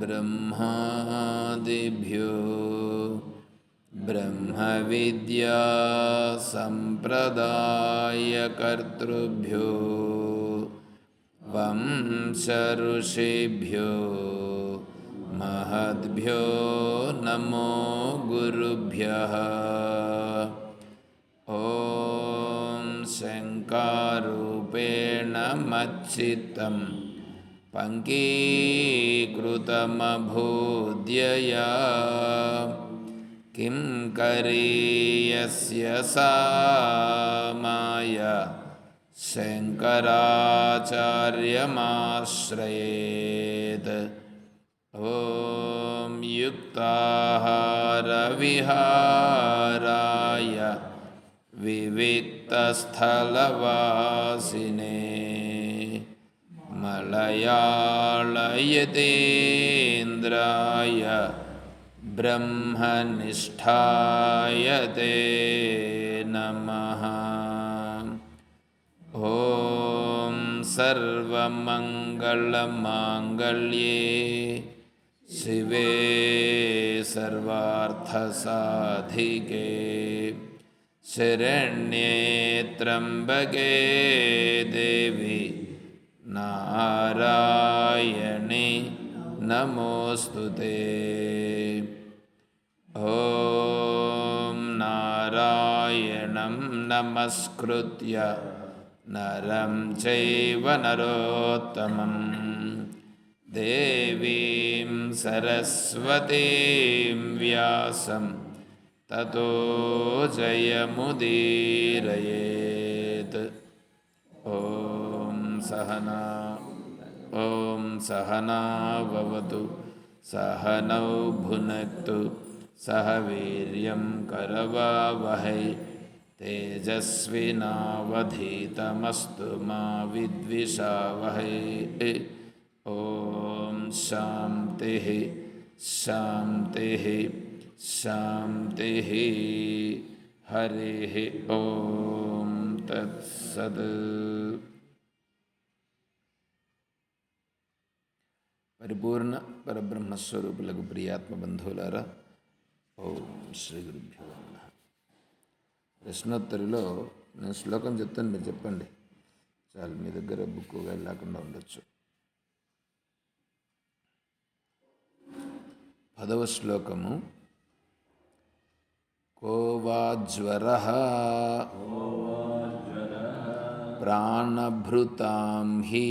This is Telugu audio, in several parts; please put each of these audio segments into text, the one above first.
ब्रह्मादिभ्यो ब्रह्मविद्या संप्रदायकर्तृभ्यो वंशऋषिभ्यो महद्भ्यो नमो गुरुभ्यः। ॐ शङ्कारूपेण मच्चित्तं पङ्कीकृतमभूद्यया किं करीयस्य सा माया शङ्कराचार्यमाश्रयेत्। ॐ युक्ताहारविहाराय विविक्तस्थलवासिने मलयाळयतीन्द्राय ब्रह्मनिष्ठाय ते नमः। ॐ सर्वमङ्गलमाङ्गल्ये शिवे सर्वार्थसाधिके शरण्ये त्र्यम्बके देवी नारायणी नमोऽस्तुते। ॐ नारायणं नमस्कृत्य नरं चैव नरोत्तमं देवीं सरस्वतीं व्यासं ततो जयमुदीरयेत्। ॐ सहना भवतु सहनौ भुनक्तु सह वीर्यं करवावहै तेजस्विनावधीतमस्तु मा विद्विषावहै। ॐ शान्तिः शान्तिः शान्तिः। हरिः ॐ तत्सत्। పరిపూర్ణ పరబ్రహ్మస్వరూపులకు ప్రియాత్మ బంధువులారా, ఓం శ్రీ గురుభ్యో నమః. ప్రశ్నోత్తరిలో నేను శ్లోకం చెప్తాను, మీరు చెప్పండి చాలు. మీ దగ్గర బుక్ వెళ్ళకుండా ఉండొచ్చు. 10వ శ్లోకము. కోవాజ్వరః ప్రాణభృతాం హి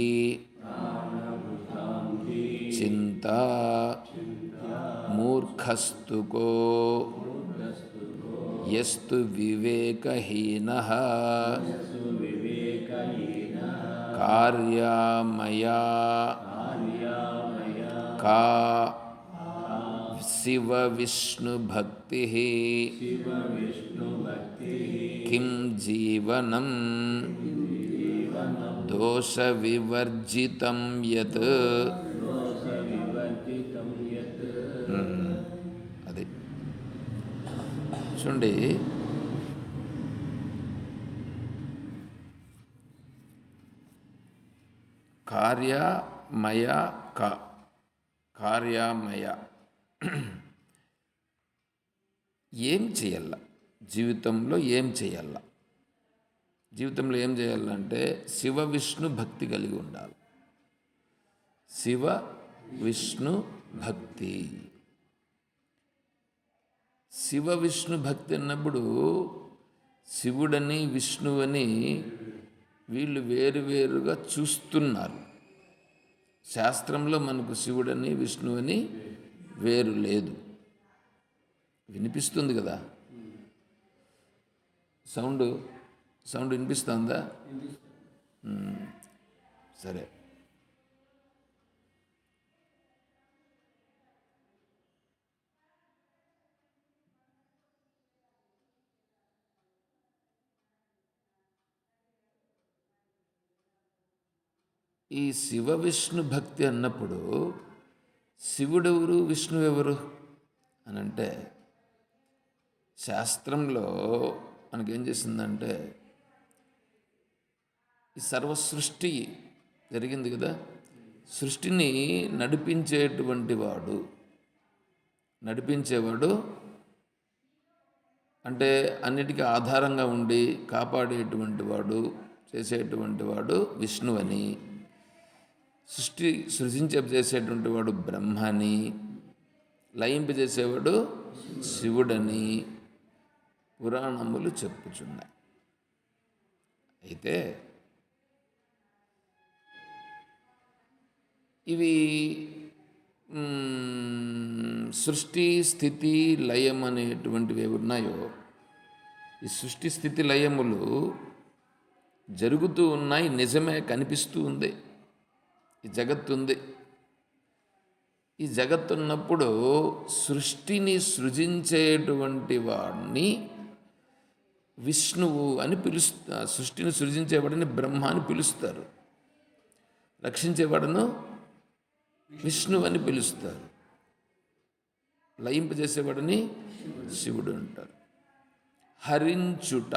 చింతా మూర్ఖస్తు కో యస్తు వివేకహీనః కార్యామయా కా శివ విష్ణుభక్తిః కిం జీవనం దోషవివర్జితం యత్. అది చూడండి, కార్యమయ కార్యమయ ఏం చేయాల జీవితంలో? ఏం చేయాల జీవితంలో? ఏం చేయాలంటే శివ విష్ణు భక్తి కలిగి ఉండాలి. శివ విష్ణు భక్తి. శివ విష్ణు భక్తి అన్నప్పుడు శివుడని విష్ణువని వీళ్ళు వేరువేరుగా చూస్తున్నారు. శాస్త్రంలో మనకు శివుడని విష్ణువని వేరు లేదు. వినిపిస్తుంది కదా? సౌండ్ వినిపిస్తుందా? సరే. ఈ శివ విష్ణు భక్తి అన్నప్పుడు శివుడెవరు, విష్ణు ఎవరు అని అంటే, శాస్త్రంలో మనకేం చేసిందంటే, ఈ సర్వ సృష్టి జరిగింది కదా, సృష్టిని నడిపించేవాడు అంటే అన్నిటికీ ఆధారంగా ఉండి కాపాడేటువంటి వాడు, చేసేటువంటి వాడు విష్ణువని, సృజించేటువంటి వాడు బ్రహ్మని, లయింపజేసేవాడు శివుడని పురాణములు చెప్పుచున్నాయి. అయితే ఇవి సృష్టి స్థితి లయం అనేటువంటివి ఉన్నాయో, ఈ సృష్టి స్థితి లయములు జరుగుతూ ఉన్నాయి, నిజమే, కనిపిస్తూ ఉంది. ఈ జగత్తు ఉంది. ఈ జగత్తు ఉన్నప్పుడు సృష్టిని సృజించేటువంటి వాడిని విష్ణువు అని పిలుస్తారు. సృష్టిని సృజించేవాడిని బ్రహ్మ అని పిలుస్తారు. రక్షించేవాడును విష్ణువు అని పిలుస్తారు. లయింపజేసేవాడిని శివుడు అంటారు. హరించుట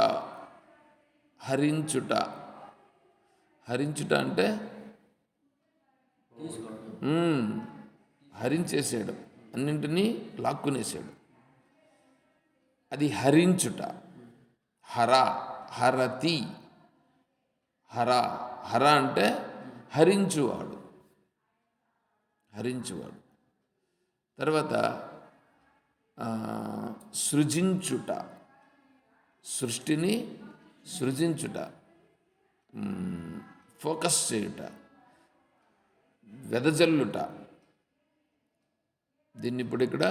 అంటే హరించేసాడు, అన్నింటినీ లాక్కునేసాడు. అది హరించుట. హరతి. హర అంటే హరించువాడు. తర్వాత సృజించుట, సృష్టిని సృజించుట, ఫోకస్ చేయుట, వెదజల్లుట. దీన్ని ఇప్పుడు ఇక్కడ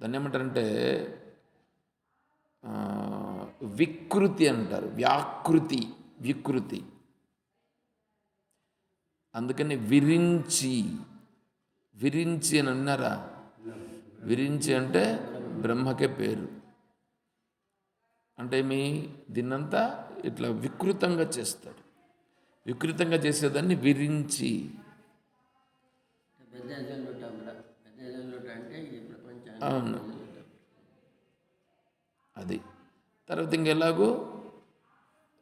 దాన్ని ఏమంటారంటే వికృతి అంటారు. వికృతి. అందుకని విరించి అని అన్నారా? విరించి అంటే బ్రహ్మకే పేరు. అంటే దీన్నంతా ఇట్లా వికృతంగా చేస్తాడు. వికృతంగా చేసేదాన్ని విరించి. అవును, అది. తర్వాత ఇంకెలాగో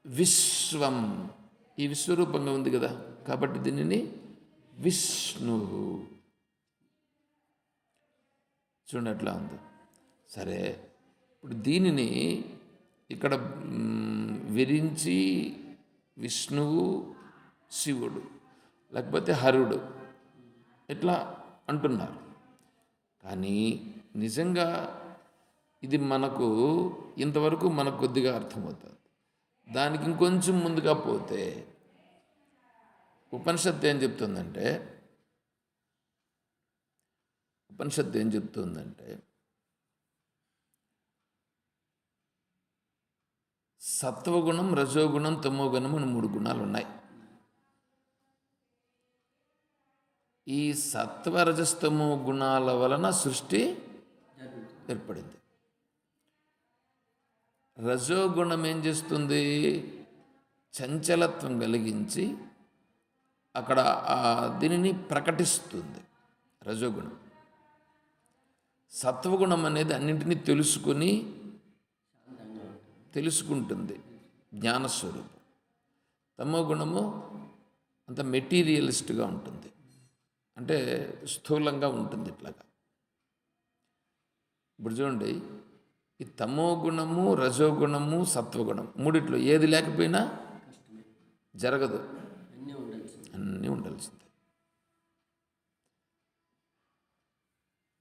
విశ్వం, ఈ విశ్వరూపంగా ఉంది కదా, కాబట్టి దీనిని విష్ణువు. చూడండి ఎట్లా ఉంది. సరే, ఇప్పుడు దీనిని ఇక్కడ విరించి విష్ణువు, శివుడు, లేకపోతే హరుడు ఇట్లా అంటున్నారు. కానీ నిజంగా ఇది మనకు ఇంతవరకు మనకు కొద్దిగా అర్థమవుతుంది. దానికి ఇంకొంచెం ముందుగా పోతే ఉపనిషత్తు ఏం చెప్తుందంటే సత్వగుణం, రజోగుణం, తమోగుణం అని 3 గుణాలు ఉన్నాయి. ఈ సత్వరజస్తమో గుణాల వలన సృష్టి ఏర్పడింది. రజోగుణం ఏం చేస్తుంది? చంచలత్వం కలిగించి అక్కడ దీనిని ప్రకటిస్తుంది రజోగుణం. సత్వగుణం అనేది అన్నింటినీ తెలుసుకుంటుంది, జ్ఞానస్వరూపం. తమో గుణము అంత మెటీరియలిస్ట్గా ఉంటుంది, అంటే స్థూలంగా ఉంటుంది ఇట్లాగా. ఇప్పుడు చూడండి, ఈ తమో గుణము, రజోగుణము, సత్వగుణం మూడిట్లో ఏది లేకపోయినా జరగదు, అన్నీ ఉండాల్సిందే.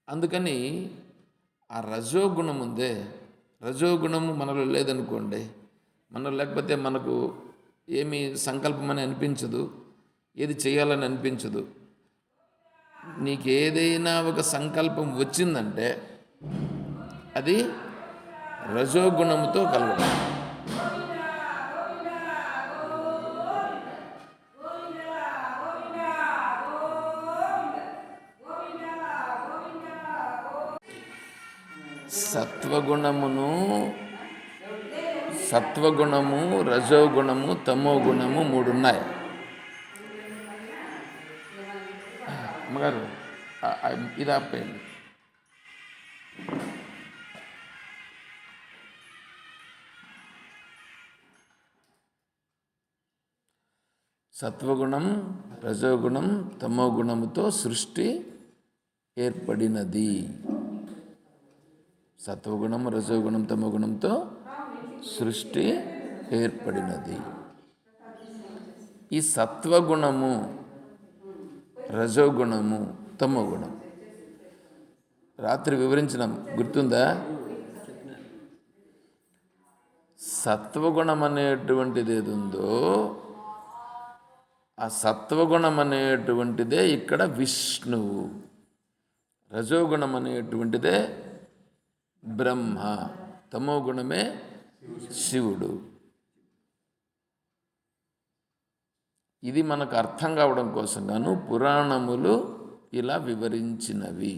అందుకని ఆ రజోగుణం ఉందే, రజోగుణము మనలో లేదనుకోండి, మనలో లేకపోతే మనకు ఏమి సంకల్పం అని అనిపించదు, ఏది చేయాలని అనిపించదు. నీకు ఏదైనా ఒక సంకల్పం వచ్చిందంటే అది రజోగుణముతో కలవడం. సత్వగుణము, రజోగుణము, తమో గుణము 3 ఉన్నాయి. అమ్మగారు ఇది ఆపేయండి. సత్వగుణం, రజోగుణం, తమోగుణముతో సృష్టి ఏర్పడినది. సత్వగుణం, రజోగుణం, తమోగుణంతో సృష్టి ఏర్పడినది. ఈ సత్వగుణము, రజోగుణము, తమోగుణం రాత్రి వివరించినాం, గుర్తుందా? సత్వగుణం అనేటువంటిది ఏది ఉందో ఆ సత్వగుణం అనేటువంటిదే ఇక్కడ విష్ణువు, రజోగుణం అనేటువంటిదే బ్రహ్మ, తమోగుణమే శివుడు. ఇది మనకు అర్థం కావడం కోసం గాను పురాణములు ఇలా వివరించినవి.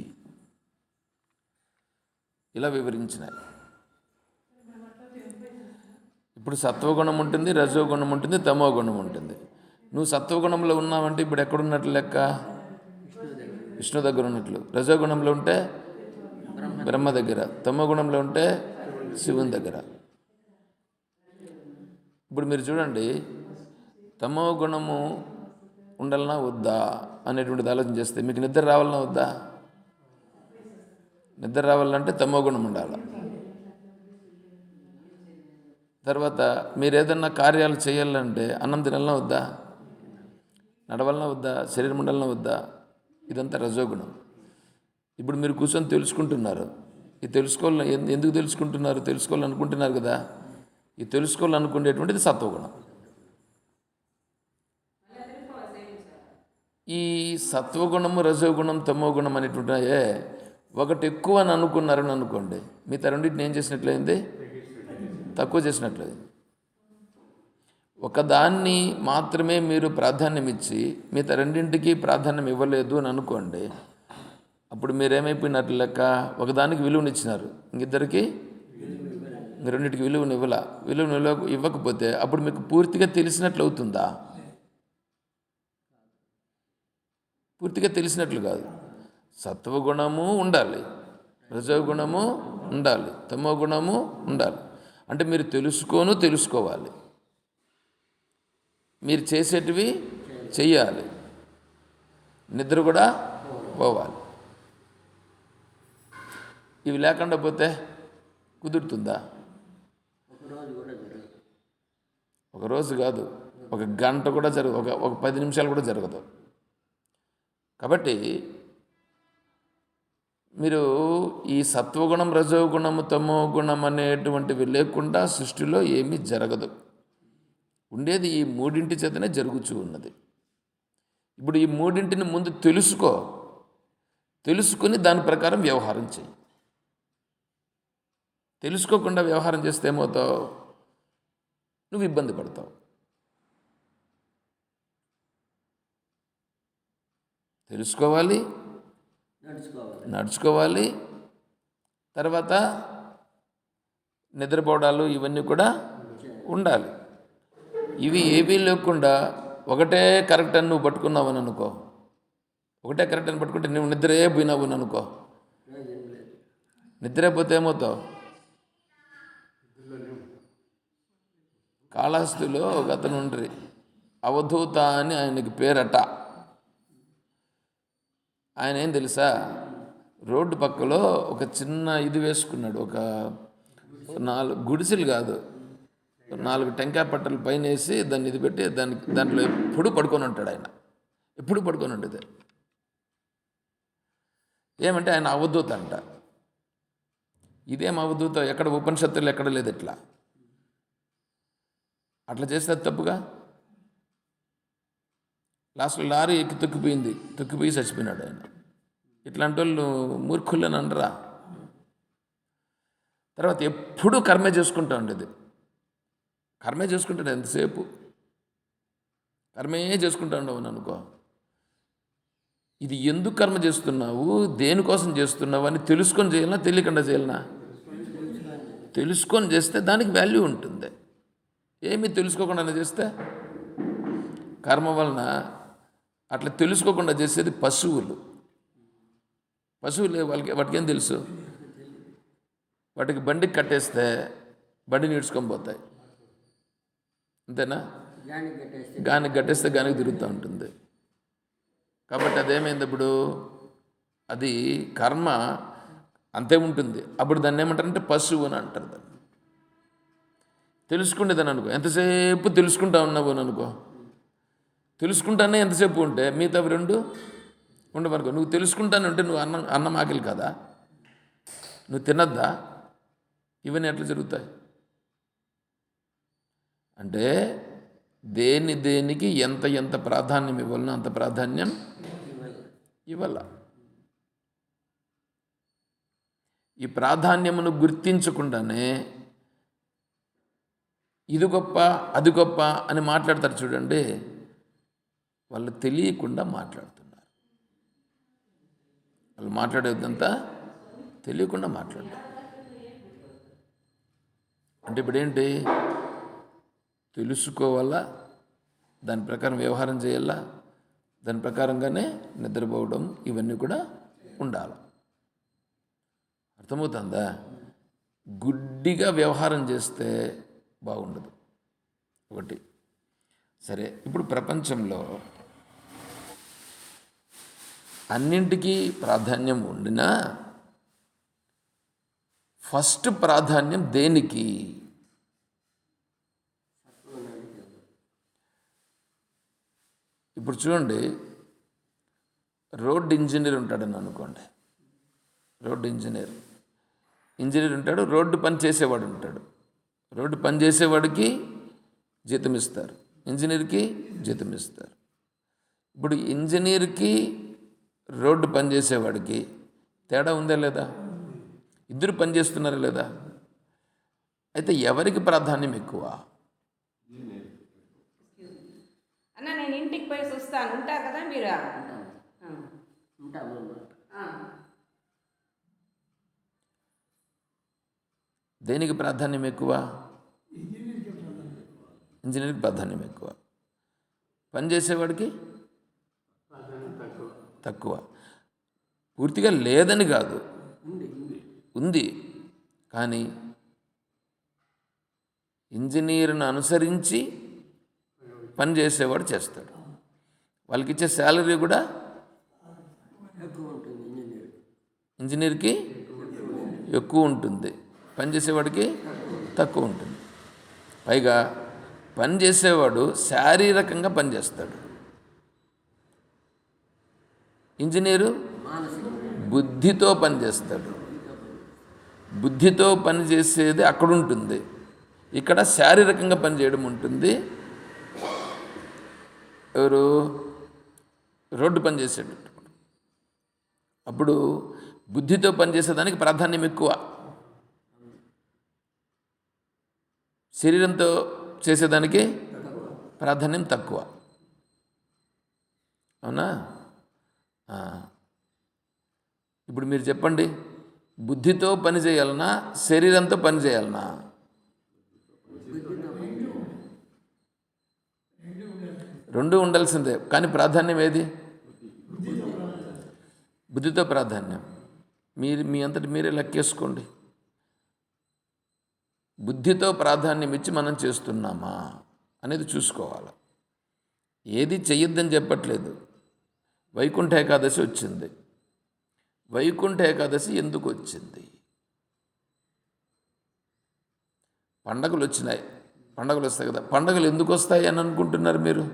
ఇప్పుడు సత్వగుణం ఉంటుంది, రజోగుణం ఉంటుంది, తమోగుణం ఉంటుంది. నువ్వు సత్వగుణంలో ఉన్నావంటే ఇప్పుడు ఎక్కడున్నట్లు లెక్క? విష్ణు దగ్గర ఉన్నట్లు. రజోగుణంలో ఉంటే బ్రహ్మ దగ్గర, తమోగుణంలో ఉంటే శివుని దగ్గర. ఇప్పుడు మీరు చూడండి, తమో గుణము ఉండాలన్నా వద్దా అనేటువంటిది ఆలోచన చేస్తే మీకు నిద్ర రావాలన్నా వద్దా? నిద్ర రావాలంటే తమో గుణం ఉండాలి. తర్వాత మీరు ఏదన్నా కార్యాలు చేయాలంటే అన్నం తినాలన్నా వద్దా? నడవాలన్నా వద్దా? శరీరం ఉండాలన్నా వద్దా? ఇదంతా రజోగుణం. ఇప్పుడు మీరు కూర్చొని తెలుసుకుంటున్నారు. ఈ ఎందుకు తెలుసుకుంటున్నారు? తెలుసుకోవాలనుకుంటున్నారు కదా. ఈ తెలుసుకోవాలనుకునేటువంటిది సత్వగుణం. ఈ సత్వగుణము, రజోగుణం, తమోగుణం అనేటువంటివే ఒకటి ఎక్కువ అని అనుకున్నారని అనుకోండి, మిగతా రెండింటిని ఏం చేసినట్లయింది? తక్కువ చేసినట్లయింది. ఒకదాన్ని మాత్రమే మీరు ప్రాధాన్యం ఇచ్చి మిగతా రెండింటికి ప్రాధాన్యం ఇవ్వలేదు అని అనుకోండి, అప్పుడు మీరేమైపోయినట్లు లెక్క? ఒకదానికి విలువనిచ్చినారు, ఇంకిద్దరికి రెండింటికి విలువను ఇవ్వకపోతే అప్పుడు మీకు పూర్తిగా తెలిసినట్లు అవుతుందా? పూర్తిగా తెలిసినట్లు కాదు. సత్వగుణము ఉండాలి, రజోగుణము ఉండాలి, తమోగుణము ఉండాలి. అంటే మీరు తెలుసుకోవాలి, మీరు చేసేటివి చెయ్యాలి, నిద్ర కూడా పోవాలి. ఇవి లేకుండా పోతే కుదురుతుందా? ఒకరోజు కాదు, ఒక గంట కూడా జరగదు, ఒక 10 నిమిషాలు కూడా జరగదు. కాబట్టి మీరు ఈ సత్వగుణం, రజోగుణము, తమో గుణం అనేటువంటివి లేకుండా సృష్టిలో ఏమీ జరగదు. ఉండేది ఈ మూడింటి చేతనే జరుగుతూ ఉన్నది. ఇప్పుడు ఈ మూడింటిని ముందు తెలుసుకుని దాని ప్రకారం వ్యవహారం చేయి. తెలుసుకోకుండా వ్యవహారం చేస్తే ఏమవుతావు? నువ్వు ఇబ్బంది పడతావు. తెలుసుకోవాలి, నడుచుకోవాలి, తర్వాత నిద్రపోవడాలు ఇవన్నీ కూడా ఉండాలి. ఇవి ఏవీ లేకుండా ఒకటే కరెక్ట్ అని నువ్వు పట్టుకున్నావని అనుకో, ఒకటే కరెక్ట్ అని పట్టుకుంటే నువ్వు నిద్రే పోయినావు అని అనుకో, నిద్రపోతే ఏమవుతావు? కాళహస్తిలో ఒక అతను ఉండ్రి, అవధూత అని ఆయనకి పేరట. ఆయన ఏం తెలుసా, రోడ్డు పక్కలో ఒక చిన్న ఇది వేసుకున్నాడు, ఒక 4 గుడిసెలు కాదు, 4 టెంకాయ పట్టలు పైన వేసి దాన్ని ఇది పెట్టి దాంట్లో ఎప్పుడు పడుకొని ఉంటాడు. ఆయన ఎప్పుడు పడుకొని ఉంటుంది. ఏమంటే ఆయన అవధూత అంట. ఇదేం అవధూత? ఎక్కడ ఉపనిషత్తులు ఎక్కడ లేదు. ఇట్లా అట్లా చేస్తే తప్పుగా. లాస్ట్లో లారీ ఎక్కి తొక్కిపోయి చచ్చిపోయినాడు ఆయన. ఇట్లాంటి వాళ్ళు మూర్ఖులని అనరా? తర్వాత ఎప్పుడూ కర్మే చేసుకుంటూ ఉండేది. కర్మే చేసుకుంటాడు ఎంతసేపు, కర్మే చేసుకుంటూ ఉండవు అనుకో. ఇది ఎందుకు కర్మ చేస్తున్నావు, దేనికోసం చేస్తున్నావు అని తెలుసుకొని చేయాలన్నా తెలియకుండా చేయాలన్నా? తెలుసుకొని చేస్తే దానికి వాల్యూ ఉంటుంది. ఏమీ తెలుసుకోకుండా చేస్తే కర్మ వలన అట్లా తెలుసుకోకుండా చేసేది పశువులు వాటికి ఏం తెలుసు? వాటికి బండికి కట్టేస్తే బండిని ఈడ్చుకొని పోతాయి, అంతేనా? గానికి కట్టేస్తే గానికి తిరుగుతూ ఉంటుంది. కాబట్టి అదేమైంది ఇప్పుడు, అది కర్మ అంతే ఉంటుంది. అప్పుడు దాన్ని ఏమంటారంటే పశువు అని అంటారు. దాన్ని తెలుసుకునేదని అనుకో, ఎంతసేపు తెలుసుకుంటా ఉన్నావు అని అనుకో, తెలుసుకుంటానే ఎంతసేపు ఉంటే మిగతా రెండు ఉండవనుకో. నువ్వు తెలుసుకుంటానే ఉంటే నువ్వు అన్నం ఆకలి కదా, నువ్వు తినద్దా? ఇవన్నీ ఎట్లా జరుగుతాయి అంటే దేనికి ఎంత ఎంత ప్రాధాన్యం ఇవ్వాలనో అంత ప్రాధాన్యం ఇవ్వాల. ఈ ప్రాధాన్యమును గుర్తించకుండానే ఇది గొప్ప అది గొప్ప అని మాట్లాడతారు చూడండి, వాళ్ళు తెలియకుండా మాట్లాడుతున్నారు. వాళ్ళు మాట్లాడేదంతా తెలియకుండా మాట్లాడతారు. అంటే ఇప్పుడు ఏంటి, తెలుసుకోవాలా, దాని ప్రకారం వ్యవహారం చేయాలా, దాని ప్రకారంగానే నిద్రపోవడం, ఇవన్నీ కూడా ఉండాలి. అర్థమవుతుందా? గుడ్డిగా వ్యవహారం చేస్తే బాగుండదు. ఒకటి. సరే, ఇప్పుడు ప్రపంచంలో అన్నింటికీ ప్రాధాన్యం ఉండినా ఫస్ట్ ప్రాధాన్యం దేనికి? ఇప్పుడు చూడండి, రోడ్ ఇంజనీర్ ఉంటాడని అనుకోండి. రోడ్డు ఇంజనీర్ ఉంటాడు, రోడ్డు పని చేసేవాడు ఉంటాడు. రోడ్డు పని చేసేవాడికి జీతం ఇస్తారు, ఇంజనీర్కి జీతం ఇస్తారు. ఇప్పుడు ఇంజనీర్కి రోడ్డు పని చేసేవాడికి తేడా ఉందా లేదా? ఇద్దరు పని చేస్తున్నారా లేదా? అయితే ఎవరికి ప్రాధాన్యం ఎక్కువ? అన్న నేను ఇంటికి పోయి చూస్తాను, ఉంటారు కదా మీరు? దేనికి ప్రాధాన్యం ఎక్కువ? ఇంజనీర్కి ప్రాధాన్యం ఎక్కువ. పని చేసేవాడికి తక్కువ. పూర్తిగా లేదని కాదు, ఉంది. కానీ ఇంజనీర్ను అనుసరించి పని చేసేవాడు చేస్తాడు. వాళ్ళకి ఇచ్చే శాలరీ కూడా ఇంజనీర్కి ఎక్కువ ఉంటుంది, పని చేసేవాడికి తక్కువ ఉంటుంది. పైగా పని చేసేవాడు శారీరకంగా పనిచేస్తాడు, ఇంజనీరు బుద్ధితో పనిచేస్తాడు. బుద్ధితో పనిచేసేది అక్కడ ఉంటుంది, ఇక్కడ శారీరకంగా పనిచేయడం ఉంటుంది. ఎవరు? రోడ్డు పని చేసేటప్పుడు. అప్పుడు బుద్ధితో పనిచేసేదానికి ప్రాధాన్యం ఎక్కువ, శరీరంతో చేసేదానికి ప్రాధాన్యం తక్కువ. అవునా? ఇప్పుడు మీరు చెప్పండి, బుద్ధితో పని చేయాలన్నా శరీరంతో పని చేయాలన్నా? రెండు ఉండాల్సిందే, కానీ ప్రాధాన్యం ఏది? బుద్ధితో ప్రాధాన్యం. మీ అంతటి మీరే లెక్కేసుకోండి. బుద్ధితో ప్రాధాన్యం ఇచ్చి మనం చేస్తున్నామా అనేది చూసుకోవాలి. ఏది చెయ్యొద్దని చెప్పట్లేదు. వైకుంఠ ఏకాదశి వచ్చింది. వైకుంఠ ఏకాదశి ఎందుకు వచ్చింది? పండగలు వచ్చినాయి, పండగలు వస్తాయి కదా. పండగలు ఎందుకు వస్తాయి అని అనుకుంటున్నారు మీరు?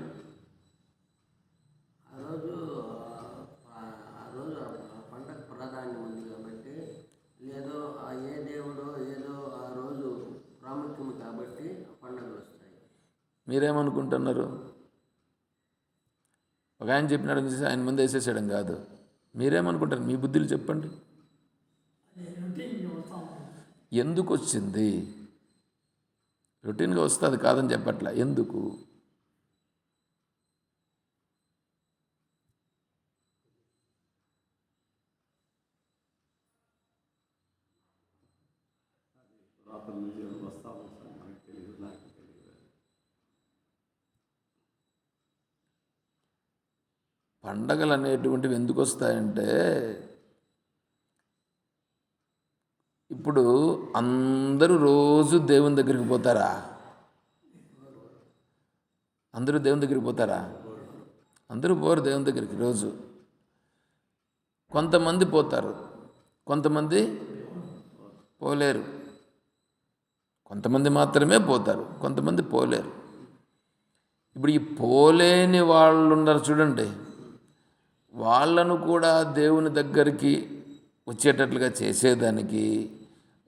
మీరేమనుకుంటున్నారు? ఒక ఆయన చెప్పినాడు ఆయన ముందు వేసేసాడం కాదు. మీరేమనుకుంటారు? మీ బుద్ధులు చెప్పండి. ఎందుకు వచ్చింది? రొటీన్గా వస్తుంది కాదని చెప్పట్లా, ఎందుకు? పండగలు అనేటువంటివి ఎందుకు వస్తాయంటే, ఇప్పుడు అందరూ రోజు దేవుని దగ్గరికి పోతారా? అందరూ దేవుని దగ్గరికి పోతారా? అందరూ పోరు దేవుని దగ్గరికి రోజు. కొంతమంది పోతారు, కొంతమంది పోలేరు. కొంతమంది మాత్రమే పోతారు, కొంతమంది పోలేరు. ఇప్పుడు ఈ పోలేని వాళ్ళు ఉన్నారు చూడండి, వాళ్ళను కూడా దేవుని దగ్గరికి వచ్చేటట్లుగా చేసేదానికి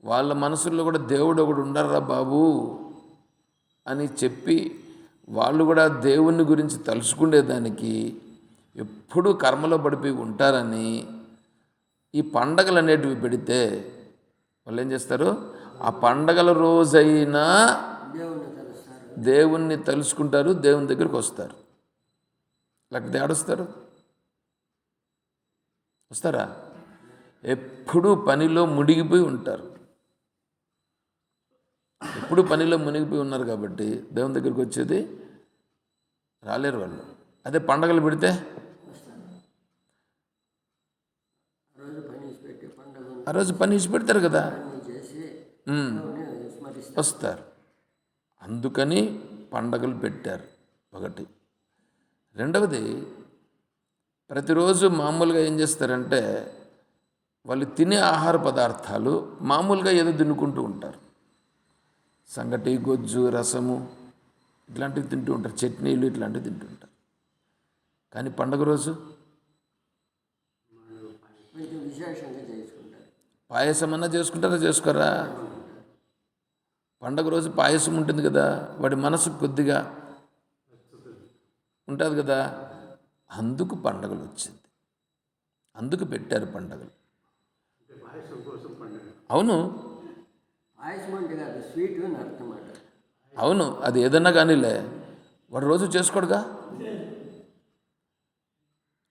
వాళ్ళ మనసుల్లో కూడా దేవుడు ఒకడు ఉండరా బాబు అని చెప్పి వాళ్ళు కూడా దేవుని గురించి తలుచుకునేదానికి ఎప్పుడూ కర్మలో పడిపోయి ఉంటారని ఈ పండగలు అనేటివి పెడితే వాళ్ళు ఏం చేస్తారు? ఆ పండగల రోజైనా దేవుణ్ణి తలుచుకుంటారు, దేవుని దగ్గరికి వస్తారు. లేకపోతే ఏడొస్తారు? వస్తారా? ఎప్పుడూ పనిలో మునిగిపోయి ఉంటారు. ఎప్పుడు పనిలో మునిగిపోయి ఉన్నారు కాబట్టి దేవుని దగ్గరికి వచ్చేది రాలేరు వాళ్ళు. అదే పండగలు పెడితే ఆ రోజు పని ఇచ్చి పెడతారు కదా, వస్తారు. అందుకని పండగలు పెట్టారు ఒకటి. రెండవది, ప్రతిరోజు మామూలుగా ఏం చేస్తారంటే వాళ్ళు తినే ఆహార పదార్థాలు మామూలుగా ఏదో తినుకుంటూ ఉంటారు. సంగటి, గొజ్జు, రసము ఇట్లాంటివి తింటూ ఉంటారు, చట్నీలు ఇట్లాంటివి తింటూ ఉంటారు. కానీ పండగ రోజు పాయసం అన్నా చేసుకుంటారా, చేసుకోరా? పండగ రోజు పాయసం ఉంటుంది కదా, వాడి మనసు కొద్దిగా ఉంటుంది కదా, అందుకు పండగలు వచ్చింది, అందుకు పెట్టారు పండగలు. అవును, అవును, అది ఏదన్నా కానీలే, వాడు రోజు చేసుకోడుగా,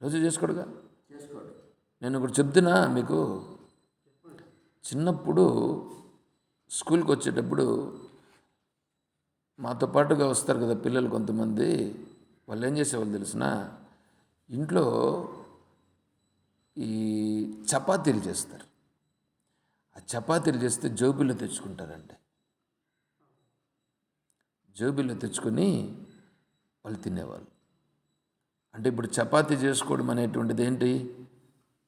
రోజు చేసుకోడుగా. నేను ఒకటి చెప్తున్నా మీకు. చిన్నప్పుడు స్కూల్కి వచ్చేటప్పుడు మాతో పాటుగా వస్తారు కదా పిల్లలు కొంతమంది, వాళ్ళు ఏం చేసేవాళ్ళు తెలిసిన, ఇంట్లో ఈ చపాతీలు చేస్తారు. ఆ చపాతీలు చేస్తే జోబీలో తెచ్చుకుంటారండి. జోబీలో తెచ్చుకొని వాళ్ళు తినేవాళ్ళు. అంటే ఇప్పుడు చపాతీ చేసుకోవడం అనేటువంటిది ఏంటి,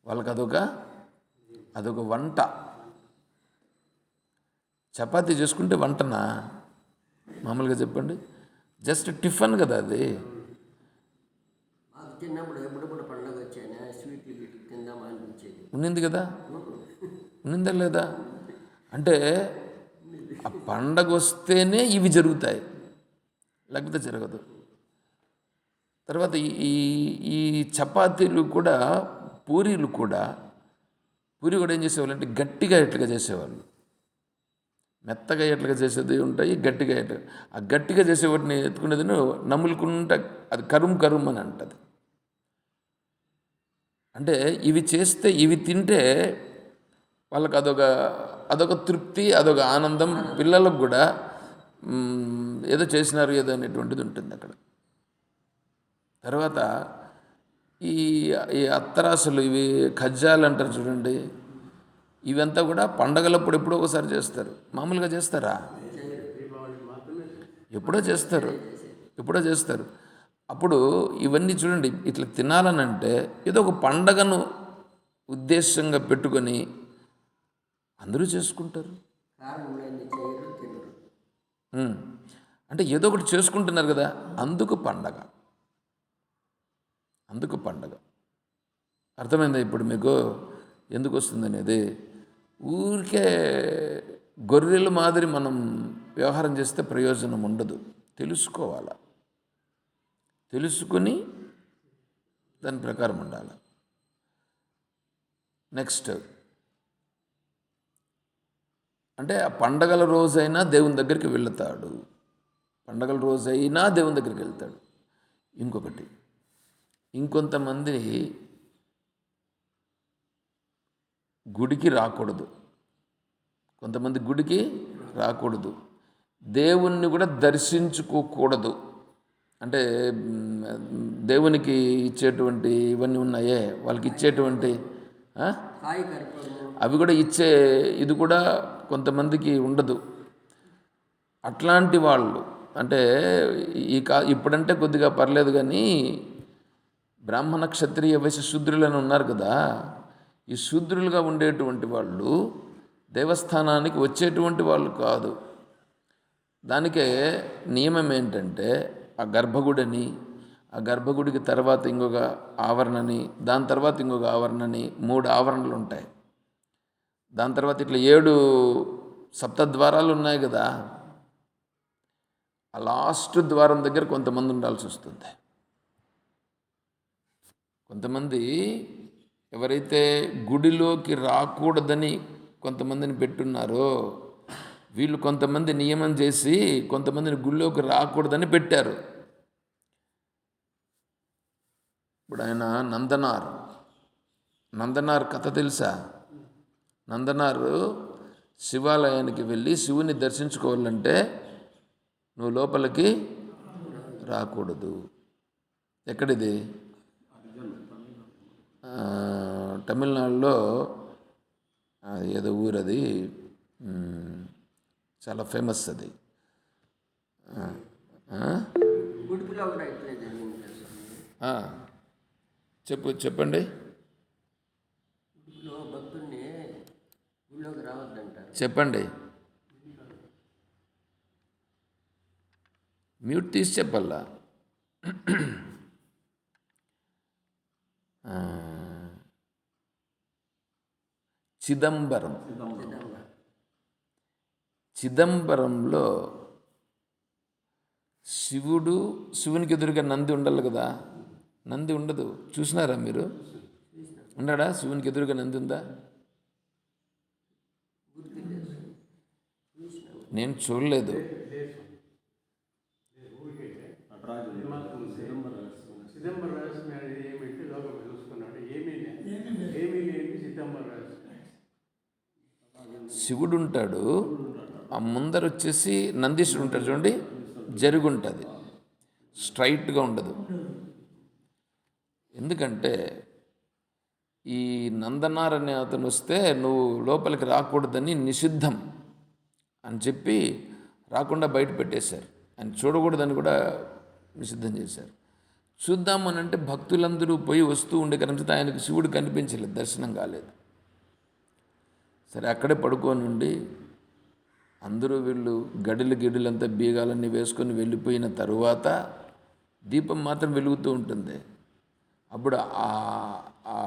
వాళ్ళకి అదొక వంట. చపాతీ చేసుకుంటే వంటనా? మామూలుగా చెప్పండి, జస్ట్ టిఫిన్ కదా అది. చిన్నప్పుడు ఎప్పుడప్పుడు పండుగ వచ్చాయినా స్వీట్లు తిందామా అనిపించేది. ఉన్నింది కదా, ఉన్నిందా లేదా? అంటే ఆ పండగ వస్తేనే ఇవి జరుగుతాయి, లేకపోతే జరగదు. తర్వాత ఈ ఈ చపాతీలు కూడా, పూరీలు కూడా, పూరి కూడా ఏం చేసేవాళ్ళు అంటే గట్టిగా ఎట్లుగా చేసేవాళ్ళు. మెత్తగా ఎట్లుగా చేసేది ఉంటాయి, గట్టిగా ఎట్లా. ఆ గట్టిగా చేసే వాటిని ఎత్తుకునేది నములుకుంటా, అది కరుం అని అంటది. అంటే ఇవి చేస్తే, ఇవి తింటే వాళ్ళకి అదొక తృప్తి, అదొక ఆనందం. పిల్లలకు కూడా ఏదో చేసినారు ఏదో అనేటువంటిది ఉంటుంది అక్కడ. తర్వాత ఈ అత్తరాసులు, ఇవి ఖజ్జాలు అంటారు చూడండి, ఇవంతా కూడా పండగలప్పుడు ఎప్పుడో ఒకసారి చేస్తారు. మామూలుగా చేస్తారా? ఎప్పుడో చేస్తారు. అప్పుడు ఇవన్నీ చూడండి, ఇట్లా తినాలనంటే ఏదో ఒక పండగను ఉద్దేశంగా పెట్టుకొని అందరూ చేసుకుంటారు. అంటే ఏదో ఒకటి చేసుకుంటున్నారు కదా, అందుకు పండగ. అర్థమైందా ఇప్పుడు మీకు ఎందుకు వస్తుంది అనేది? ఊరికే గొర్రెల మాదిరి మనం వ్యవహారం చేస్తే ప్రయోజనం ఉండదు. తెలుసుకోవాలి, తెలుసుకుని దాని ప్రకారం ఉండాలి. నెక్స్ట్ అంటే ఆ పండగల రోజైనా దేవుని దగ్గరికి వెళ్తాడు. ఇంకొకటి, ఇంకొంతమంది గుడికి రాకూడదు, దేవుణ్ణి కూడా దర్శించుకోకూడదు. అంటే దేవునికి ఇచ్చేటువంటి ఇవన్నీ ఉన్నాయే, వాళ్ళకి ఇచ్చేటువంటి అవి కూడా ఇచ్చే ఇది కూడా కొంతమందికి ఉండదు. అట్లాంటి వాళ్ళు అంటే ఇప్పుడంటే కొద్దిగా పర్లేదు కానీ బ్రాహ్మణ క్షత్రియ వైశ్య శూద్రులని ఉన్నారు కదా, ఈ శూద్రులుగా ఉండేటువంటి వాళ్ళు దేవస్థానానికి వచ్చేటువంటి వాళ్ళు కాదు. దానికే నియమం ఏంటంటే ఆ గర్భగుడిని, ఆ గర్భగుడికి తర్వాత ఇంకొక ఆవరణని, దాని తర్వాత ఇంకొక ఆవరణని, 3 ఆవరణలు ఉంటాయి. దాని తర్వాత ఇట్లా 7 సప్తద్వారాలు ఉన్నాయి కదా, ఆ లాస్ట్ ద్వారం దగ్గర కొంతమంది ఉండాల్సి వస్తుంది. కొంతమంది ఎవరైతే గుడిలోకి రాకూడదని కొంతమందిని పెట్టున్నారో, వీళ్ళు కొంతమంది నియమం చేసి కొంతమందిని గుడిలోకి రాకూడదని పెట్టారు. ఇప్పుడు ఆయన నందనార్ కథ తెలుసా? నందనారు శివాలయానికి వెళ్ళి శివుని దర్శించుకోవాలంటే నువ్వు లోపలికి రాకూడదు. ఎక్కడిది? తమిళనాడులో ఏదో ఊరది, చాలా ఫేమస్ అది. ఉడుపులో కూడా ఇట్లే జరిగింది కదా స్వామి. చెప్పండి. ఉడుపులో భక్తుల్ని గుళ్ళోకి రావద్దంటారు. చెప్పండి. మ్యూట్ తీసి చెప్పల్లా. చిదంబరంలో శివునికి ఎదురుగా నంది ఉండాలి కదా, నంది ఉండదు. చూసినారా మీరు? ఉన్నాడా? శివునికి ఎదురుగా నంది ఉందా? నేను చూడలేదు. శివుడు ఉంటాడు, ఆ ముందర వచ్చేసి నందీశ్వరుడు ఉంటాడు చూడండి, జరుగుంటుంది, స్ట్రైట్గా ఉండదు. ఎందుకంటే ఈ నందనార్ అనే అతను వస్తే నువ్వు లోపలికి రాకూడదని నిషిద్ధం అని చెప్పి రాకుండా బయట పెట్టేశారు. ఆయన చూడకూడదని కూడా నిషిద్ధం చేశారు. చూద్దామని అంటే భక్తులందరూ పోయి వస్తూ ఉండే కనుక ఆయనకు శివుడు కనిపించలేదు, దర్శనం కాలేదు. సరే అక్కడే పడుకొని ఉండి అందరూ వీళ్ళు గిడిలంతా బీగాలన్నీ వేసుకొని వెళ్ళిపోయిన తరువాత దీపం మాత్రం వెలుగుతూ ఉంటుంది. అప్పుడు ఆ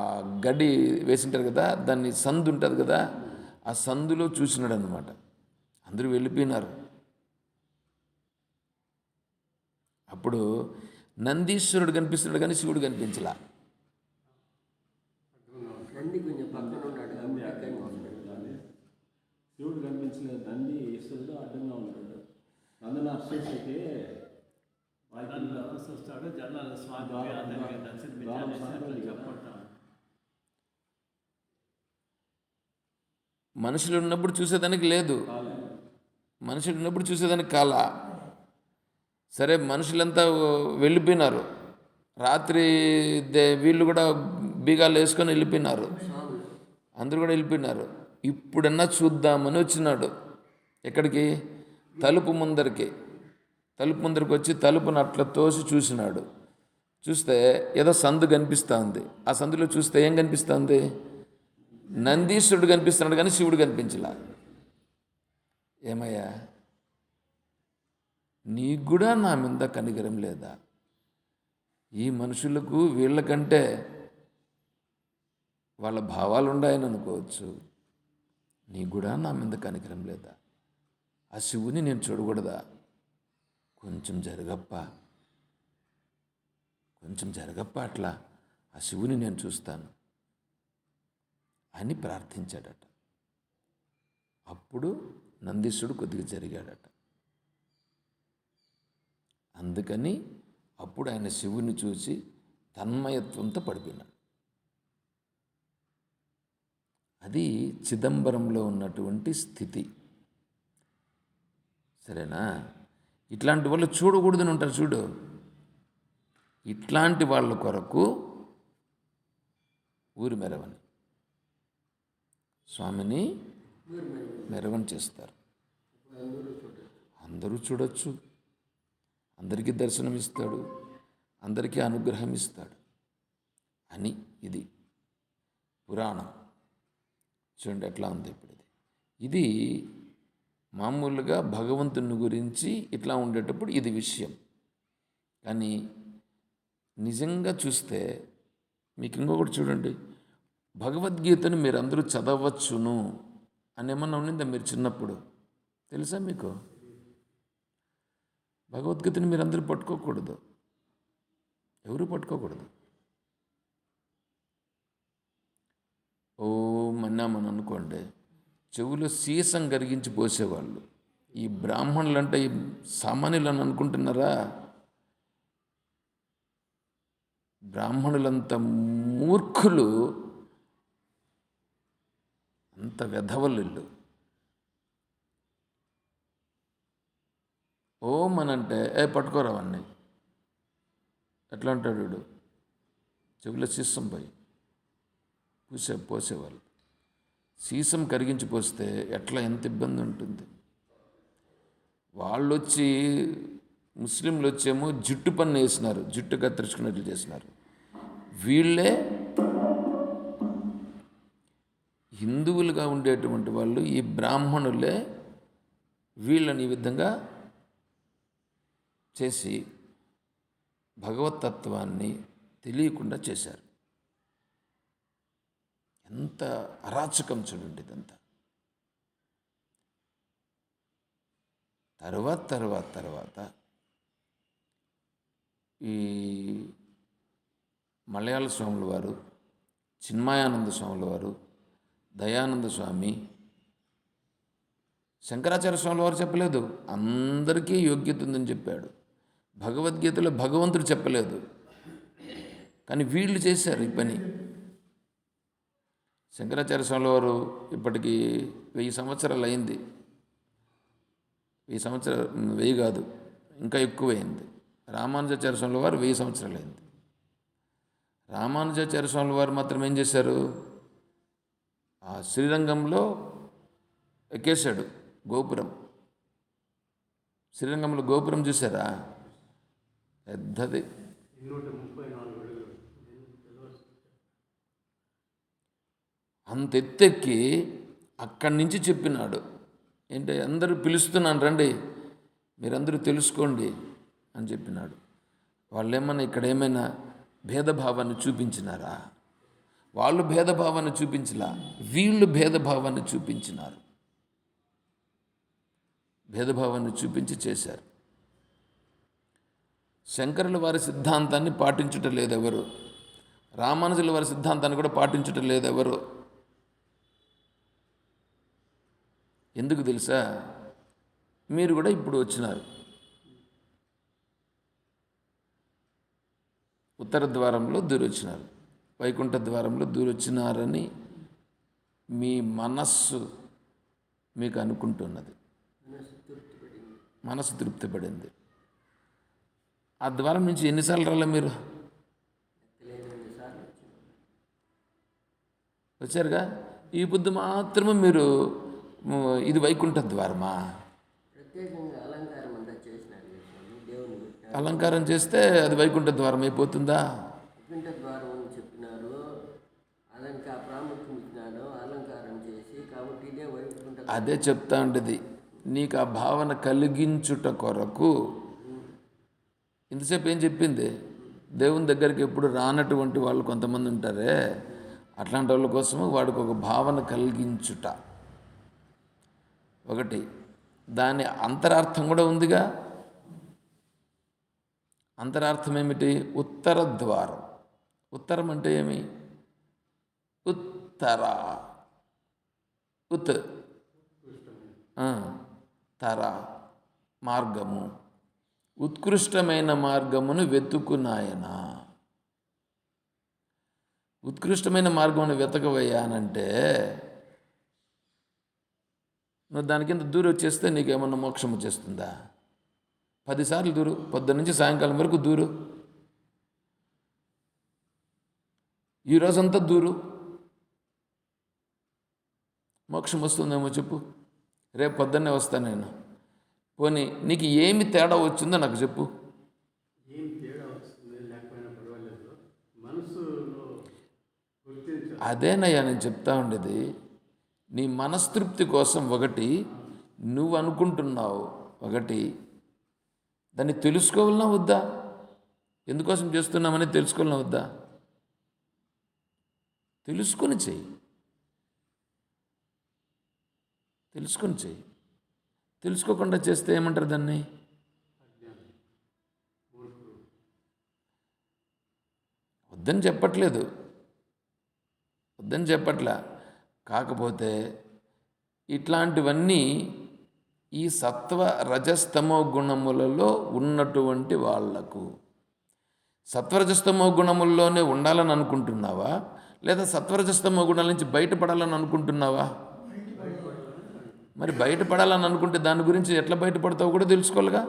గడి వేసింటారు కదా, దాన్ని సందు ఉంటుంది కదా, ఆ సందులో చూసినాడు అనమాట. అందరూ వెళ్ళిపోయినారు. అప్పుడు నందీశ్వరుడు కనిపిస్తున్నాడు కానీ శివుడు కనిపించలా. శివుడు కనిపించలేదు, నంది ఈశ్వరుడు అడ్డంగా ఉంటాడు. నందనార్ అయితే వస్తాడు, జనాలు మనుషులు ఉన్నప్పుడు చూసేదానికి లేదు, మనుషులు ఉన్నప్పుడు చూసేదానికి కాల. సరే మనుషులంతా వెళ్ళిపోయినారు. రాత్రి వీళ్ళు కూడా బీగాలు వేసుకొని వెళ్ళిపోయినారు, అందరూ కూడా వెళ్ళిపోయినారు. ఇప్పుడన్నా చూద్దామని వచ్చినాడు. ఎక్కడికి? తలుపు ముందరికి వచ్చి తలుపును అట్లా తోసి చూసినాడు. చూస్తే ఏదో సందు కనిపిస్తూ ఉంది. ఆ సందులో చూస్తే ఏం కనిపిస్తుంది? నందీశ్వరుడు కనిపిస్తున్నాడు కానీ శివుడు కనిపించలా. ఏమయ్యా, నీకు కూడా నా మీద కనికరం లేదా? ఈ మనుషులకు వీళ్ళకంటే వాళ్ళ భావాలు ఉన్నాయని అనుకోవచ్చు, నీకు కూడా నా మీద కనికరం లేదా? ఆ శివుని నేను చూడకూడదా? కొంచెం జరగప్ప అట్లా ఆ శివుని నేను చూస్తాను అని ప్రార్థించాడట. అప్పుడు నందీశ్వరుడు కొద్దిగా జరిగాడట. అందుకని అప్పుడు ఆయన శివుని చూసి తన్మయత్వంతో పడిపోయినాడు. అది చిదంబరంలో ఉన్నటువంటి స్థితి. సరేనా? ఇట్లాంటి వాళ్ళు చూడకూడదని ఉంటారు చూడు. ఇట్లాంటి వాళ్ళ కొరకు ఊరి మెరవని స్వామిని మెరవని చేస్తారు. అందరూ చూడొచ్చు. అందరికీ దర్శనం ఇస్తాడు, అందరికీ అనుగ్రహం ఇస్తాడు అని ఇది పురాణం. చూడండి ఎట్లా ఉంది ఇప్పుడు ఇది మామూలుగా భగవంతుని గురించి ఇట్లా ఉండేటప్పుడు ఇది విషయం. కానీ నిజంగా చూస్తే మీకు ఇంకొకటి చూడండి, భగవద్గీతను మీరు అందరూ చదవచ్చును అని ఏమన్నా ఉండిందా మీరు చిన్నప్పుడు? తెలుసా మీకు? భగవద్గీతని మీరు అందరూ పట్టుకోకూడదు, ఎవరు పట్టుకోకూడదు. ఓం అన్నామని అనుకోండి, చెవులో సీసం కరిగించి పోసేవాళ్ళు. ఈ బ్రాహ్మణులు అంటే ఈ సామాన్యులు అని అనుకుంటున్నారా? బ్రాహ్మణులంత మూర్ఖులు, అంత వెధవలు. ఓం అని అంటే పట్టుకోరావన్నీ. ఎట్లా అంటాడు వీడు? చెవిలో సీసం పోయి పోసేవాళ్ళు. సీసం కరిగించి పోస్తే ఎట్లా ఎంత ఇబ్బంది ఉంటుంది. వాళ్ళు వచ్చి ముస్లింలు వచ్చేమో జుట్టు పన్ను వేసినారు, జుట్టు కత్తిరించుకున్నట్లు చేసినారు. వీళ్ళే హిందువులుగా ఉండేటువంటి వాళ్ళు, ఈ బ్రాహ్మణులే వీళ్ళని ఈ విధంగా చేసి భగవతత్వాన్ని తెలియకుండా చేశారు. ఎంత అరాచకం చూడండి ఇదంతా. తర్వాత ఈ మలయాళ స్వాముల వారు, చిన్మయానంద స్వాముల వారు, దయానంద స్వామి, శంకరాచార్య స్వాముల వారు చెప్పలేదు అందరికీ యోగ్యత ఉందని చెప్పాడు. భగవద్గీతలో భగవంతుడు చెప్పలేదు, కానీ వీళ్ళు చేశారు ఈ పని. శంకరాచార్య స్వాముల వారు ఇప్పటికీ 1000 సంవత్సరాలు అయింది. 1000 సంవత్సరాలు, 1000 కాదు ఇంకా ఎక్కువైంది. రామానుజాచార్య స్వాముల వారు 1000 సంవత్సరాలు అయింది. రామానుజాచార్య స్వాముల వారు మాత్రం ఏం చేశారు? ఆ శ్రీరంగంలో ఎక్కేశాడు గోపురం. శ్రీరంగంలో గోపురం చూసారా? పెద్దది. అంత ఎత్తెక్కి అక్కడి నుంచి చెప్పినాడు. ఏంటి, అందరూ పిలుస్తున్నాను రండి, మీరందరూ తెలుసుకోండి అని చెప్పినాడు. వాళ్ళు ఏమన్నా ఇక్కడ ఏమైనా భేదభావాన్ని చూపించినారా? వాళ్ళు భేదభావాన్ని చూపించలా, వీళ్ళు భేదభావాన్ని చూపించినారు. భేదభావాన్ని చూపించి చేశారు. శంకరుల వారి సిద్ధాంతాన్ని పాటించుట లేదెవరు, రామానుజుల వారి సిద్ధాంతాన్ని కూడా పాటించుట లేదెవరు. ఎందుకు తెలుసా? మీరు కూడా ఇప్పుడు వచ్చినారు, ఉత్తర ద్వారంలో దూరొచ్చినారు, వైకుంఠ ద్వారంలో దూరొచ్చినారని మీ మనస్సు మీకు అనుకుంటున్నది, మనసు తృప్తి పడింది. ఆ ద్వారం నుంచి ఎన్నిసార్లు రాలే మీరు? వచ్చారుగా. ఈ పొద్దు మాత్రమే మీరు ఇది వైకుంఠ ద్వారమా? ప్రత్యేకంగా అలంకారం అంతా చేసినారు దేవుని. అలంకారం చేస్తే అది వైకుంఠ ద్వారం అయిపోతుందా? వైకుంఠ ద్వారం అని చెప్పినారు, ప్రాముఖ్యం ఇచ్చినారు అలంకారం చేసి, కాబట్టి ఇదే వైకుంఠ. అదే చెప్తా ఉండేది, నీకు ఆ భావన కలిగించుట కొరకు. ఇంతసేపు ఏం చెప్పింది? దేవుని దగ్గరికి ఎప్పుడు రానటువంటి వాళ్ళు కొంతమంది ఉంటారే, అట్లాంటి వాళ్ళ కోసము వాడికి ఒక భావన కలిగించుట ఒకటి. దాని అంతరార్థం కూడా ఉందిగా. అంతరార్థం ఏమిటి? ఉత్తర ద్వారం. ఉత్తరం అంటే ఏమి? ఉత్తర, ఉత్ తర మార్గము, ఉత్కృష్టమైన మార్గమును వెతుకునాయన. ఉత్కృష్టమైన మార్గమును వెతకవయ్యానంటే నువ్వు దాని కింద దూరం వచ్చేస్తే నీకేమన్నా మోక్షం వచ్చేస్తుందా? 10 సార్లు దూరు, పొద్దున్న నుంచి సాయంకాలం వరకు దూరు, ఈరోజంతా దూరు, మోక్షం వస్తుందేమో చెప్పు. రేపు పొద్దున్నే వస్తాను నేను. పోనీ నీకు ఏమి తేడా వచ్చిందో నాకు చెప్పు. అదేనయ్యా నేను చెప్తా ఉండేది. నీ మనస్తృప్తి కోసం ఒకటి నువ్వు అనుకుంటున్నావు, ఒకటి దాన్ని తెలుసుకోవాలన్నా వద్దా? ఎందుకోసం చేస్తున్నామని తెలుసుకోవాలన్నా వద్దా? తెలుసుకొని చెయ్యి, తెలుసుకొని చెయ్యి. తెలుసుకోకుండా చేస్తే ఏమంటారు దాన్ని? వద్దని చెప్పట్లేదు, వద్దని చెప్పట్లా. కాకపోతే ఇట్లాంటివన్నీ ఈ సత్వ రజస్తమో గుణములలో ఉన్నటువంటి వాళ్లకు, సత్వరజస్తమో గుణముల్లోనే ఉండాలని అనుకుంటున్నావా, లేదా సత్వరజస్తమో గుణాల నుంచి బయటపడాలని అనుకుంటున్నావా? మరి బయటపడాలని అనుకుంటే దాని గురించి ఎట్లా బయటపడతావు కూడా తెలుసుకోవాలిగా.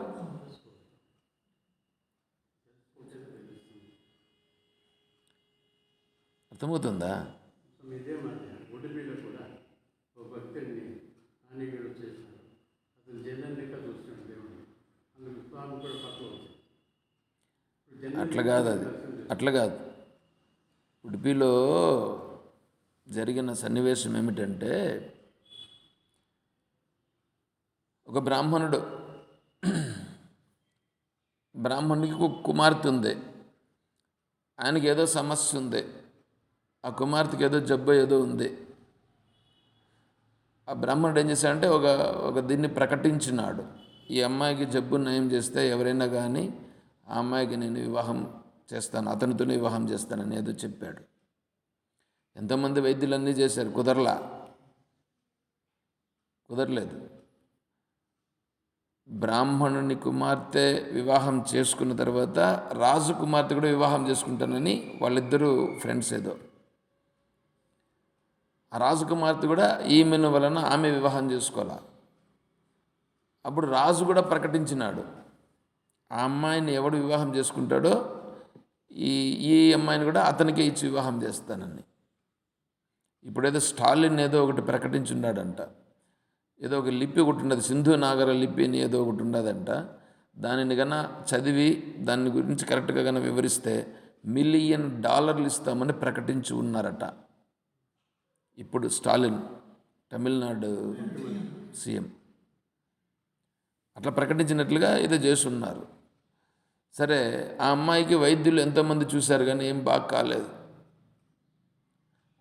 అర్థమవుతుందా? ఇదే మాట ఉడిపిలో కూడా ఒక భక్తుడిని హానిగడు చేశారు. అతను జనం లెక్క చూస్తున్నాడు దేవుడు. అందుకు స్వామి కూడా పక్కన అట్లా కాదు, అది అట్లా కాదు. ఉడిపిలో జరిగిన సన్నివేశం ఏమిటంటే, ఒక బ్రాహ్మణుడికి ఒక కుమార్తె ఉంది. ఆయనకి ఏదో సమస్య ఉంది, ఆ కుమార్తెకి ఏదో జబ్బు ఏదో ఉంది. ఆ బ్రాహ్మణుడు ఏం చేశాడంటే ఒక దీన్ని ప్రకటించినాడు. ఈ అమ్మాయికి జబ్బు నయం చేస్తే ఎవరైనా కానీ ఆ అమ్మాయికి నేను వివాహం చేస్తాను, అతనితోనే వివాహం చేస్తానని ఏదో చెప్పాడు. ఎంతోమంది వైద్యులన్నీ చేశారు, కుదరలేదు. బ్రాహ్మణుని కుమార్తె వివాహం చేసుకున్న తర్వాత రాజు కుమార్తె కూడా వివాహం చేసుకుంటానని వాళ్ళిద్దరూ ఫ్రెండ్స్ ఏదో. ఆ రాజు కుమార్తె కూడా ఈమెను వలన ఆమె వివాహం చేసుకోవాలి. అప్పుడు రాజు కూడా ప్రకటించినాడు, ఆ అమ్మాయిని ఎవడు వివాహం చేసుకుంటాడో ఈ అమ్మాయిని కూడా అతనికే ఇచ్చి వివాహం చేస్తానని. ఇప్పుడేదో స్టాలిన్ ఏదో ఒకటి ప్రకటించున్నాడంట. ఏదో ఒక లిపి ఒకటి ఉన్నది, సింధు నాగర లిపి అని ఏదో ఒకటి ఉన్నదంట. దానిని కన్నా చదివి దాని గురించి కరెక్ట్గా కన్నా వివరిస్తే $1 మిలియన్ ఇస్తామని ప్రకటించి ఉన్నారట. ఇప్పుడు స్టాలిన్, తమిళనాడు సీఎం, అట్లా ప్రకటించినట్లుగా ఏదో చేస్తున్నారు. సరే, ఆ అమ్మాయికి వైద్యులు ఎంతోమంది చూశారు కానీ ఏం బాగా కాలేదు.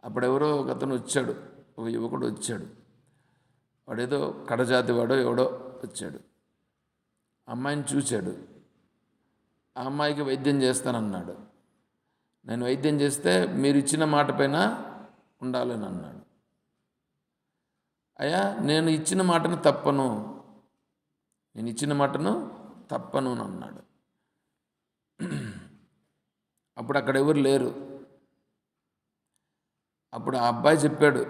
అప్పుడెవరో ఒక అతను వచ్చాడు, ఒక యువకుడు వచ్చాడు. వాడేదో కడజాతి వాడో ఎవడో వచ్చాడు, అమ్మాయిని చూశాడు. ఆ అమ్మాయికి వైద్యం చేస్తానన్నాడు. నేను వైద్యం చేస్తే మీరు ఇచ్చిన మాట పైన ఉండాలని అన్నాడు. అయ్యా, నేను ఇచ్చిన మాటను తప్పను అని అన్నాడు. అప్పుడు అక్కడ ఎవరు లేరు. అప్పుడు ఆ అబ్బాయి చెప్పాడు,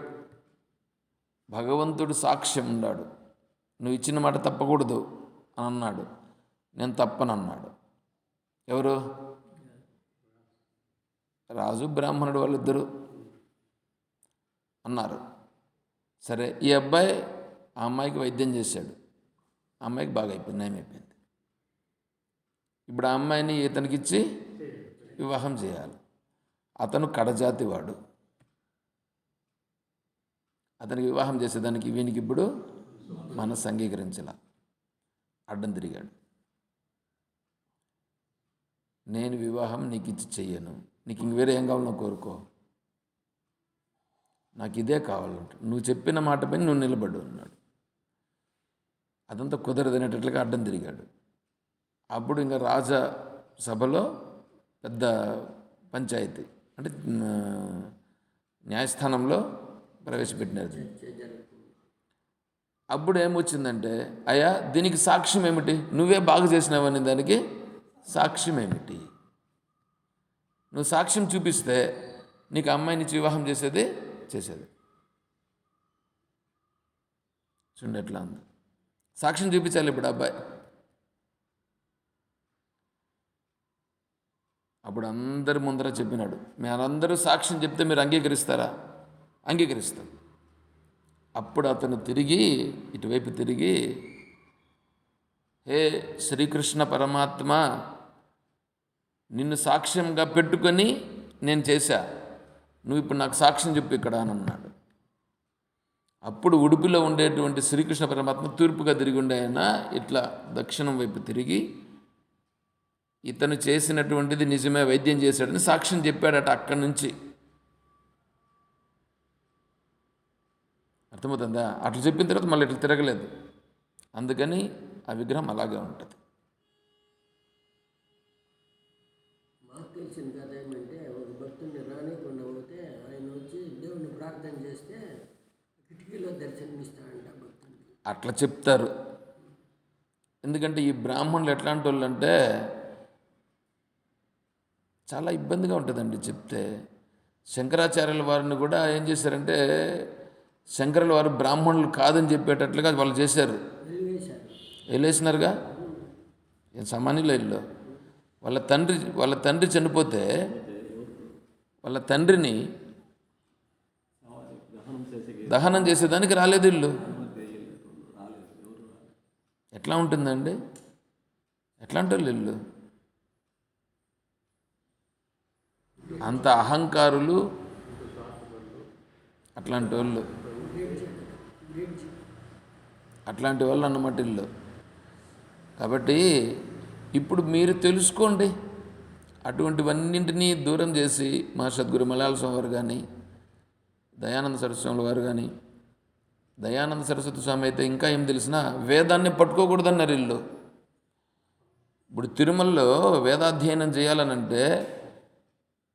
భగవంతుడు సాక్ష్యం ఉన్నాడు, నువ్వు ఇచ్చిన మాట తప్పకూడదు అని అన్నాడు. నేను తప్పనన్నాడు. ఎవరు? రాజు బ్రాహ్మణుడు వాళ్ళిద్దరూ అన్నారు. సరే, ఈ అబ్బాయి ఆ అమ్మాయికి వైద్యం చేశాడు. ఆ అమ్మాయికి బాగా అయిపోయింది, నయమైపోయింది. ఇప్పుడు ఆ అమ్మాయిని ఇతనికిచ్చి వివాహం చేయాలి. అతను కడజాతి వాడు, అతనికి వివాహం చేసేదానికి వీనికి ఇప్పుడు మనసు అంగీకరించాల, అడ్డం తిరిగాడు. నేను వివాహం నీకు ఇచ్చి చెయ్యను, నీకు ఇంక వేరే ఏం కావాలో కోరుకో, నాకు ఇదే కావాలంట, నువ్వు చెప్పిన మాట పైన నువ్వు నిలబడు అన్నాడు. అదంతా కుదరదనేటట్లుగా అడ్డం తిరిగాడు. అప్పుడు ఇంకా రాజ సభలో పెద్ద పంచాయతీ అంటే న్యాయస్థానంలో ప్రవేశపెట్టినారు. అప్పుడు ఏమొచ్చిందంటే, అయ్యా దీనికి సాక్ష్యం ఏమిటి, నువ్వే బాగు చేసినావని దానికి సాక్ష్యం ఏమిటి, నువ్వు సాక్ష్యం చూపిస్తే నీకు అమ్మాయిని వివాహం చేసేది. చూడండి ఎట్లా ఉంది, సాక్ష్యం చూపించాలి ఇప్పుడు అబ్బాయి. అప్పుడు అందరి ముందర చెప్పినాడు, మీరందరూ సాక్ష్యం చెప్తే మీరు అంగీకరిస్తారా? అంగీకరిస్తాం. అప్పుడు అతను ఇటువైపు తిరిగి, హే శ్రీకృష్ణ పరమాత్మ, నిన్ను సాక్ష్యంగా పెట్టుకొని నేను చేశా, నువ్వు ఇప్పుడు నాకు సాక్ష్యం చెప్పు ఇక్కడ అని అన్నాడు. అప్పుడు ఉడుపులో ఉండేటువంటి శ్రీకృష్ణ పరమాత్మ తూర్పుగా తిరిగి ఉండే ఆయన ఇట్లా దక్షిణం వైపు తిరిగి ఇతను చేసినటువంటిది నిజమే, వైద్యం చేశాడని సాక్ష్యం చెప్పాడట అక్కడి నుంచి. అర్థమవుతుందా? అట్లా చెప్పిన తర్వాత మళ్ళీ ఇట్లా తిరగలేదు. అందుకని ఆ విగ్రహం అలాగే ఉంటుంది. మాకు తెలిసిన కథ ఏమంటే, ఒక భక్తుడిని రానికుండా పోతే ఆయన వచ్చి దేవుణ్ణి ప్రార్థన చేస్తే కిటికీలో దర్శనమిస్తాడంట భక్తుడికి. అట్లా చెప్తారు. ఎందుకంటే ఈ బ్రాహ్మణులు ఎట్లాంటి వాళ్ళు అంటే చాలా ఇబ్బందిగా ఉంటుందండి చెప్తే. శంకరాచార్యుల వారిని కూడా ఏం చేశారంటే, శంకరుల వారు బ్రాహ్మణులు కాదని చెప్పేటట్లుగా వాళ్ళు చేశారు. వెళ్ళేసినారుగా. ఏం సామాన్యుల ఇల్లు. వాళ్ళ తండ్రి చనిపోతే వాళ్ళ తండ్రిని దహనం చేసేదానికి రాలేదు ఇల్లు. ఎట్లా ఉంటుందండి? ఎట్లాంటి వాళ్ళు ఇల్లు? అంత అహంకారులు అట్లాంటి వాళ్ళు, అట్లాంటి వాళ్ళు అన్నమాట ఇల్లు. కాబట్టి ఇప్పుడు మీరు తెలుసుకోండి, అటువంటివన్నింటినీ దూరం చేసి మా సద్గురు మలయాళ స్వామి వారు కానీ, దయానంద సరస్వతి స్వామి వారు కానీ, దయానంద సరస్వతి స్వామి అయితే ఇంకా ఏం తెలిసినా వేదాన్ని పట్టుకోకూడదన్నారు ఇల్లు. ఇప్పుడు తిరుమలలో వేదాధ్యయనం చేయాలనంటే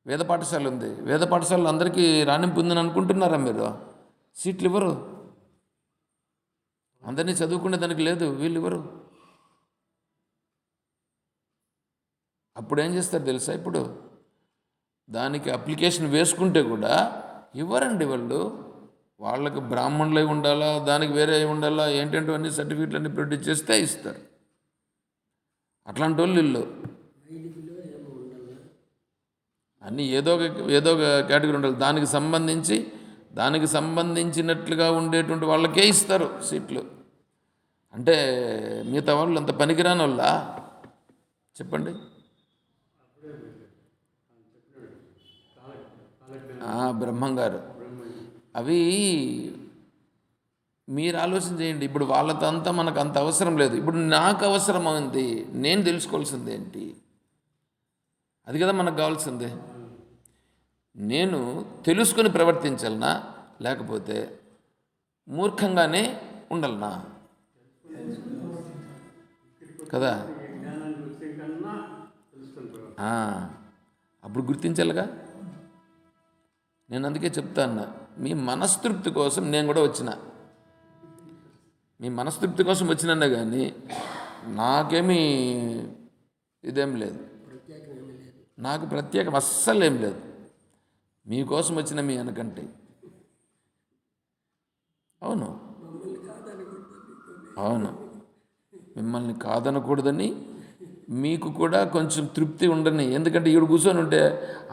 వేద పాఠశాల ఉంది. వేద పాఠశాలలో అందరికీ రాణింపు ఉందని అనుకుంటున్నారా మీరు? సీట్లు ఇవ్వరు. అందరినీ చదువుకునే దానికి లేదు, వీళ్ళు ఇవ్వరు. అప్పుడు ఏం చేస్తారు తెలుసా? ఇప్పుడు దానికి అప్లికేషన్ వేసుకుంటే కూడా ఇవ్వరండి వాళ్ళు. వాళ్ళకి బ్రాహ్మణులే ఉండాలా, దానికి వేరే ఉండాలా, ఏంటంటే అన్ని సర్టిఫికెట్లు అన్నీ ప్రొడ్యూస్ చేస్తే ఇస్తారు. అట్లాంటి వాళ్ళు ఇల్లు అన్నీ ఏదో ఒక కేటగిరీ ఉండాలి. దానికి సంబంధించినట్లుగా ఉండేటువంటి వాళ్ళకే ఇస్తారు సీట్లు. అంటే మిగతా వాళ్ళు అంత పనికిరాని వాళ్ళ చెప్పండి? బ్రహ్మంగారు అవి మీరు ఆలోచన చేయండి. ఇప్పుడు వాళ్ళతో అంతా మనకు అంత అవసరం లేదు. ఇప్పుడు నాకు అవసరం ఉంది, నేను తెలుసుకోవాల్సింది ఏంటి? అది కదా మనకు కావాల్సిందే. నేను తెలుసుకొని ప్రవర్తించాలనా, లేకపోతే మూర్ఖంగానే ఉండాలనా? కదా. అప్పుడు గుర్తించాలిగా. నేను అందుకే చెప్తాను, మీ మనస్తృప్తి కోసం నేను కూడా వచ్చిన. మీ మనస్తృప్తి కోసం వచ్చినా కానీ నాకేమీ ఇదేం లేదు, నాకు ప్రత్యేకం అస్సలు ఏం లేదు. మీకోసం వచ్చిన మీ అనకంటే. అవును, మిమ్మల్ని కాదనకూడదని మీకు కూడా కొంచెం తృప్తి ఉండని. ఎందుకంటే ఈడు కూర్చొని ఉంటే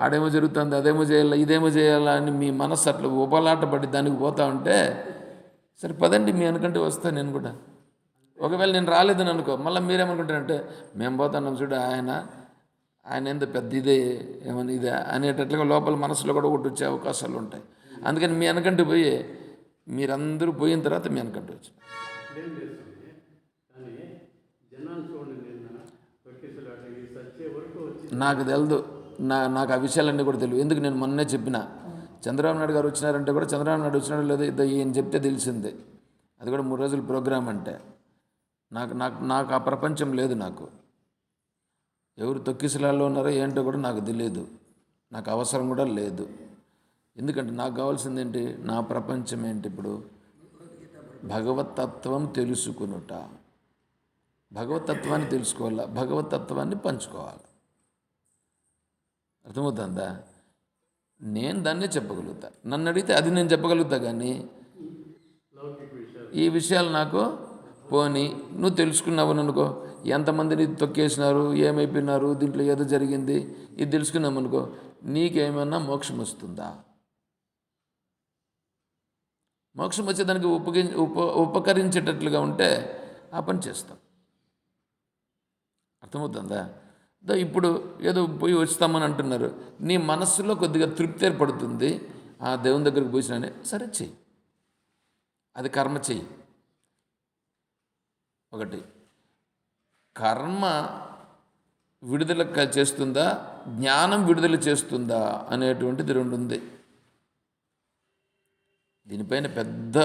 ఆడేమో జరుగుతుంది, అదేమో చేయాలా, ఇదేమో చేయాలా అని మీ మనస్సు అట్లా ఉపలాట పడి దానికి పోతా ఉంటే, సరే పదండి మీ అనుకంటే వస్తాను నేను కూడా. ఒకవేళ నేను రాలేదని అనుకో, మళ్ళీ మీరేమనుకుంటారంటే మేము పోతున్నాం చూడు, ఆయన ఎంత పెద్ద ఇదే ఏమని ఇదే అనేటట్లుగా లోపల మనసులో కూడా ఒకటి వచ్చే అవకాశాలు ఉంటాయి. అందుకని మీ అనుకంటే పోయి మీరందరూ పోయిన తర్వాత మీ అనుకంటే వచ్చి నాకు తెలియదు. నాకు ఆ విషయాలన్నీ కూడా తెలియదు. ఎందుకు నేను మొన్నే చెప్పిన, చంద్రబాబు నాయుడు గారు వచ్చినారంటే కూడా చంద్రబాబు నాయుడు వచ్చినాడో లేదో ఈయన చెప్తే తెలిసిందే. అది కూడా 3 రోజుల ప్రోగ్రాం అంటే నాకు ఆ ప్రపంచం లేదు. నాకు ఎవరు తొక్కిసలాల్లో ఉన్నారో ఏంటో కూడా నాకు తెలియదు, నాకు అవసరం కూడా లేదు. ఎందుకంటే నాకు కావాల్సింది ఏంటి? నా ప్రపంచం ఏంటి? ఇప్పుడు భగవతత్వం తెలుసుకునుట, భగవతత్వాన్ని తెలుసుకోవాలా, భగవతత్వాన్ని పంచుకోవాలి. అర్థమవుతుందా? నేను దాన్నే చెప్పగలుగుతా. నన్ను అడిగితే అది నేను చెప్పగలుగుతా. కానీ ఈ విషయాలు నాకు పోని నువ్వు తెలుసుకున్నావు అనుకో, ఎంతమందిని తొక్కేసినారు, ఏమైపోయినారు, దీంట్లో ఏదో జరిగింది, ఇది తెలుసుకున్నాం అనుకో, నీకేమైనా మోక్షం వస్తుందా? మోక్షం వచ్చేదానికి ఉపకరించేటట్లుగా ఉంటే ఆ పని చేస్తాం. అర్థమవుతుందా? ఇప్పుడు ఏదో పోయి వస్తామని అంటున్నారు, నీ మనస్సులో కొద్దిగా తృప్తి ఏర్పడుతుంది, ఆ దేవుని దగ్గరికి పోయినానే, సరే చెయ్యి, అది కర్మ చెయ్యి. ఒకటి, కర్మ విడుదల చేస్తుందా, జ్ఞానం విడుదల చేస్తుందా అనేటువంటిది రెండు ఉంది. దీనిపైన పెద్ద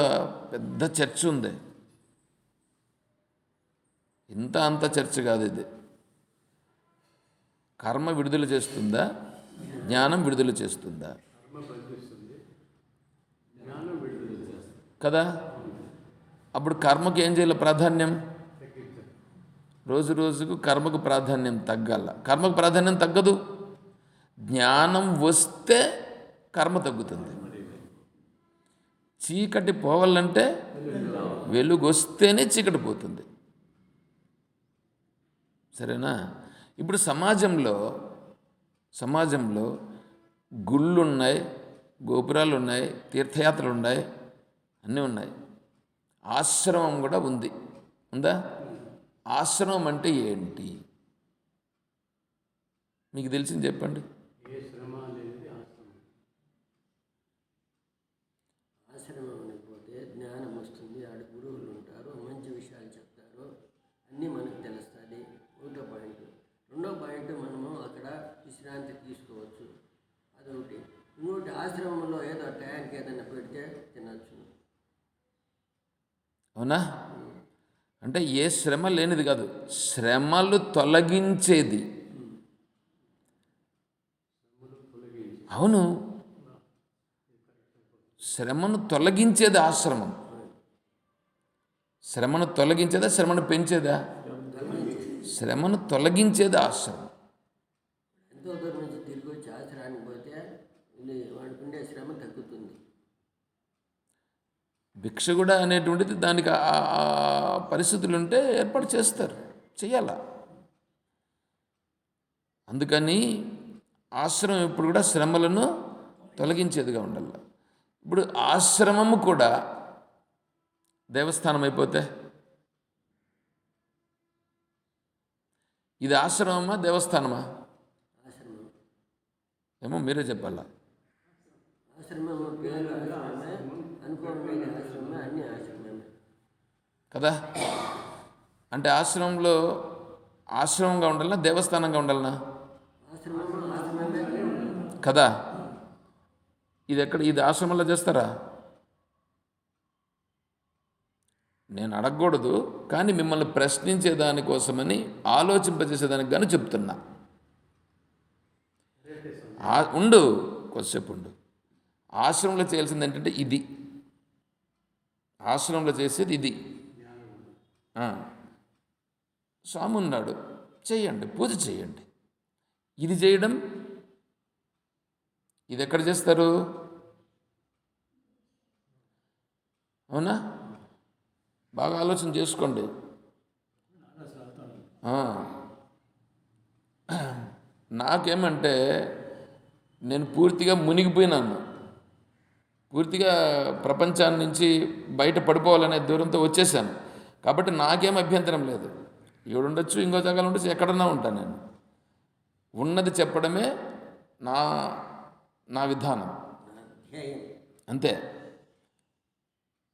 పెద్ద చర్చ ఉంది. అంత చర్చ కాదు ఇది. కర్మ విడుదల చేస్తుందా, జ్ఞానం విడుదల చేస్తుందా? కదా. అప్పుడు కర్మకు ఏం చేయాలి? ప్రాధాన్యం. రోజు రోజుకు కర్మకు ప్రాధాన్యం తగ్గాల. కర్మకు ప్రాధాన్యం తగ్గదు. జ్ఞానం వస్తే కర్మ తగ్గుతుంది. చీకటి పోవాలంటే వెలుగు వస్తేనే చీకటి పోతుంది. సరేనా? ఇప్పుడు సమాజంలో గుళ్ళు ఉన్నాయి, గోపురాలు ఉన్నాయి, తీర్థయాత్రలు ఉన్నాయి, అన్నీ ఉన్నాయి. ఆశ్రమం కూడా ఉందా? ఆశ్రమం అంటే ఏంటి మీకు తెలిసింది చెప్పండి. ఆశ్రమం పోతే జ్ఞానం వస్తుంది, ఆడ గురువులు ఉంటారు, మంచి విషయాలు చెప్తారు, అన్నీ మనకు తెలుస్తుంది. ఒకటో పాయింట్. రెండో పాయింట్, మనము అక్కడ విశ్రాంతి తీసుకోవచ్చు, అదొకటి. ఇంకోటి, ఆశ్రమంలో ఏదో టయానికి ఏదైనా పెడితే తినచ్చు. అవునా? అంటే ఏ శ్రమ లేనిది కాదు, శ్రమలు తొలగించేది. అవును, శ్రమను తొలగించేది ఆశ్రమం. శ్రమను తొలగించేదా, శ్రమను పెంచేదా? శ్రమను తొలగించేది ఆశ్రమం. ఎంతో దూరం నుంచి తిరిగి వచ్చి ఆశ్రమానికి పోతే వాడికి ఉండే శ్రమ తగ్గుతుంది. భిక్ష కూడా అనేటువంటిది దానికి పరిస్థితులు ఉంటే ఏర్పాటు చేయాల. అందుకని ఆశ్రమం ఎప్పుడు కూడా శ్రమలను తొలగించేదిగా ఉండాలి. ఇప్పుడు ఆశ్రమము కూడా దేవస్థానం అయిపోతే ఇది ఆశ్రమమా దేవస్థానమా? ఆశ్రమం. ఏమో మీరే చెప్పాలా. ఆశ్రమం పేరు ఆశ్రమమే, అనుకోవడం ఆశ్రమమే, అన్ని ఆశ్రమమే కదా. అంటే ఆశ్రమంగా ఉండాలనా, దేవస్థానంగా ఉండాలనా? ఆశ్రమమే కదా. ఇది ఆశ్రమంలో చేస్తారా? నేను అడగకూడదు, కానీ మిమ్మల్ని ప్రశ్నించేదానికోసమని, ఆలోచింపజేసేదానికి కానీ చెప్తున్నా. ఉండు, కొద్దిసేపు ఉండు. ఆశ్రమంలో చేయాల్సింది ఏంటంటే ఇది. ఆశ్రమంలో చేసేది ఇది. స్వామి ఉన్నాడు, చేయండి, పూజ చేయండి. ఇది చేయడం, ఇది ఎక్కడ చేస్తారు? అవునా? బాగా ఆలోచన చేసుకోండి. నాకేమంటే నేను పూర్తిగా మునిగిపోయినాను, పూర్తిగా ప్రపంచాన్ని నుంచి బయట పడిపోవాలనే దూరంతో వచ్చేసాను. కాబట్టి నాకేం అభ్యంతరం లేదు. ఉండొచ్చు, ఇంకో జాగాలో ఉండొచ్చు, ఎక్కడన్నా ఉంటాను. నేను ఉన్నది చెప్పడమే నా విధానం, అంతే.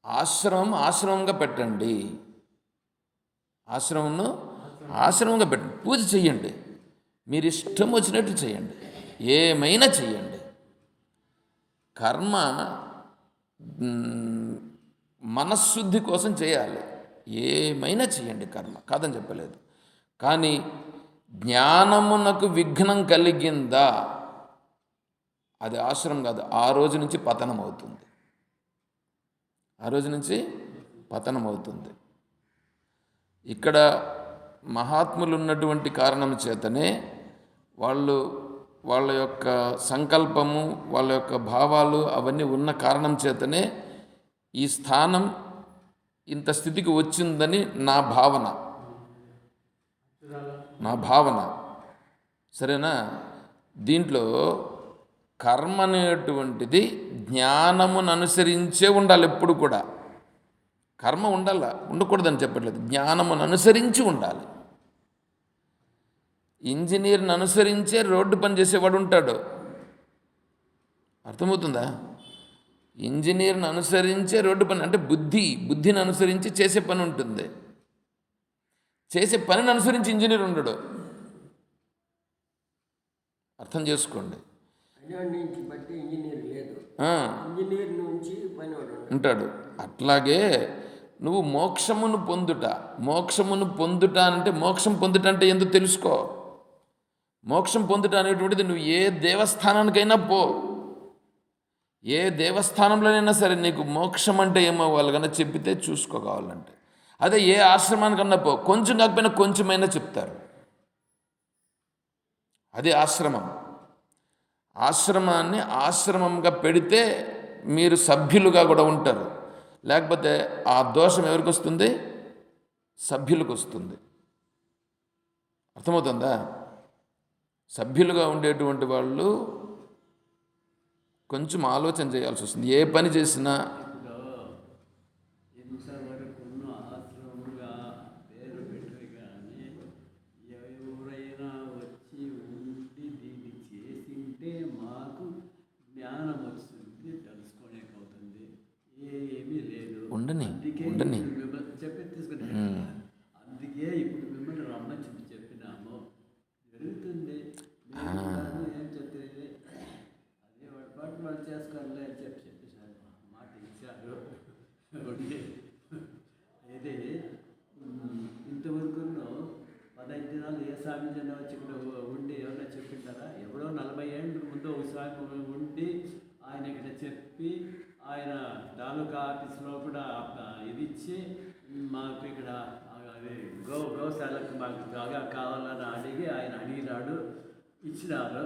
ఆశ్రమంగా పెట్టండి, ఆశ్రమంగా పెట్టండి. పూజ చెయ్యండి, మీరు ఇష్టం వచ్చినట్టు చేయండి, ఏమైనా చెయ్యండి. కర్మ మనశ్శుద్ధి కోసం చేయాలి, ఏమైనా చేయండి, కర్మ కాదని చెప్పలేదు. కానీ జ్ఞానమునకు విఘ్నం కలిగిందా, అది ఆశ్రమం కాదు. ఆ రోజు నుంచి పతనం అవుతుంది, ఇక్కడ మహాత్ములు ఉన్నటువంటి కారణం చేతనే వాళ్ళ యొక్క సంకల్పము, వాళ్ళ యొక్క భావాలు అవన్నీ ఉన్న కారణం చేతనే ఈ స్థానం ఇంత స్థితికి వచ్చిందని నా భావన. సరేనా? దీంట్లో కర్మ అనేటువంటిది జ్ఞానమును అనుసరించే ఉండాలి. ఎప్పుడు కూడా కర్మ ఉండకూడదని చెప్పట్లేదు, జ్ఞానమును అనుసరించి ఉండాలి. ఇంజనీర్ని అనుసరించే రోడ్డు పని చేసేవాడు ఉంటాడు. అర్థమవుతుందా? ఇంజనీర్ని అనుసరించే రోడ్డు పని అంటే బుద్ధిని అనుసరించి చేసే పని ఉంటుంది. చేసే పనిని అనుసరించి ఇంజనీర్ ఉండడు. అర్థం చేసుకోండి. నుంచి బట్టి ఇంజనీర్ లేదు, ఇంజనీర్ నుంచి పనివాడు ఉంటాడు. అట్లాగే నువ్వు మోక్షమును పొందుట అంటే మోక్షం పొందుట అంటే ఎందుకు తెలుసుకో. మోక్షం పొందుట అనేటువంటిది నువ్వు ఏ దేవస్థానానికైనా పో, ఏ దేవస్థానంలోనైనా సరే నీకు మోక్షం అంటే ఏమో వాళ్ళకన్నా చెప్పితే చూసుకోవాలంటే, అదే ఏ ఆశ్రమానికన్నా పో, కొంచెం కాకపోయినా కొంచెమైనా చెప్తారు. అది ఆశ్రమం. ఆశ్రమాన్ని ఆశ్రమంగా పెడితే మీరు సభ్యులుగా కూడా ఉంటారు. లేకపోతే ఆ దోషం ఎవరికి వస్తుంది? సభ్యులకు వస్తుంది. అర్థమవుతుందా? సభ్యులుగా ఉండేటువంటి వాళ్ళు కొంచెం ఆలోచన చేయాల్సి వస్తుంది. ఏ పని చేసినా ఇంతవరకు ఆశ్రమంగా పేరు పెట్టి కానీ ఎవరైనా వచ్చి ఉండి దీన్ని చేసింటే మాకు జ్ఞానం వస్తుంది, తెలుసుకోలేకపోతుంది. ఏమీ లేదు. ఉండని చెప్పి తీసుకుని అందుకే ఇప్పుడు మిమ్మల్ని రమ్మని చెప్పినాము. జరుగుతుంది. ఏం చెప్తే అదే వాటి వాళ్ళు చేసుకోవాలి అని చెప్పేసారు, మాట ఇచ్చారు. అయితే ఇంతవరకు 15 దినాలు ఏ స్వామి జన వచ్చి ఇక్కడ ఉండి ఏమన్నా చెప్పింటారా? ఎవడో 40 ఏళ్ళ ముందు ఒక స్వామి ఉండి ఆయన ఇక్కడ చెప్పి ఆయన తాలూకా ఆఫీస్లో కూడా ఇది ఇచ్చి మాకు ఇక్కడ అది గోశాలకు మాకు బాగా కావాలని ఆయన అడిగినాడు, ఇచ్చినారు,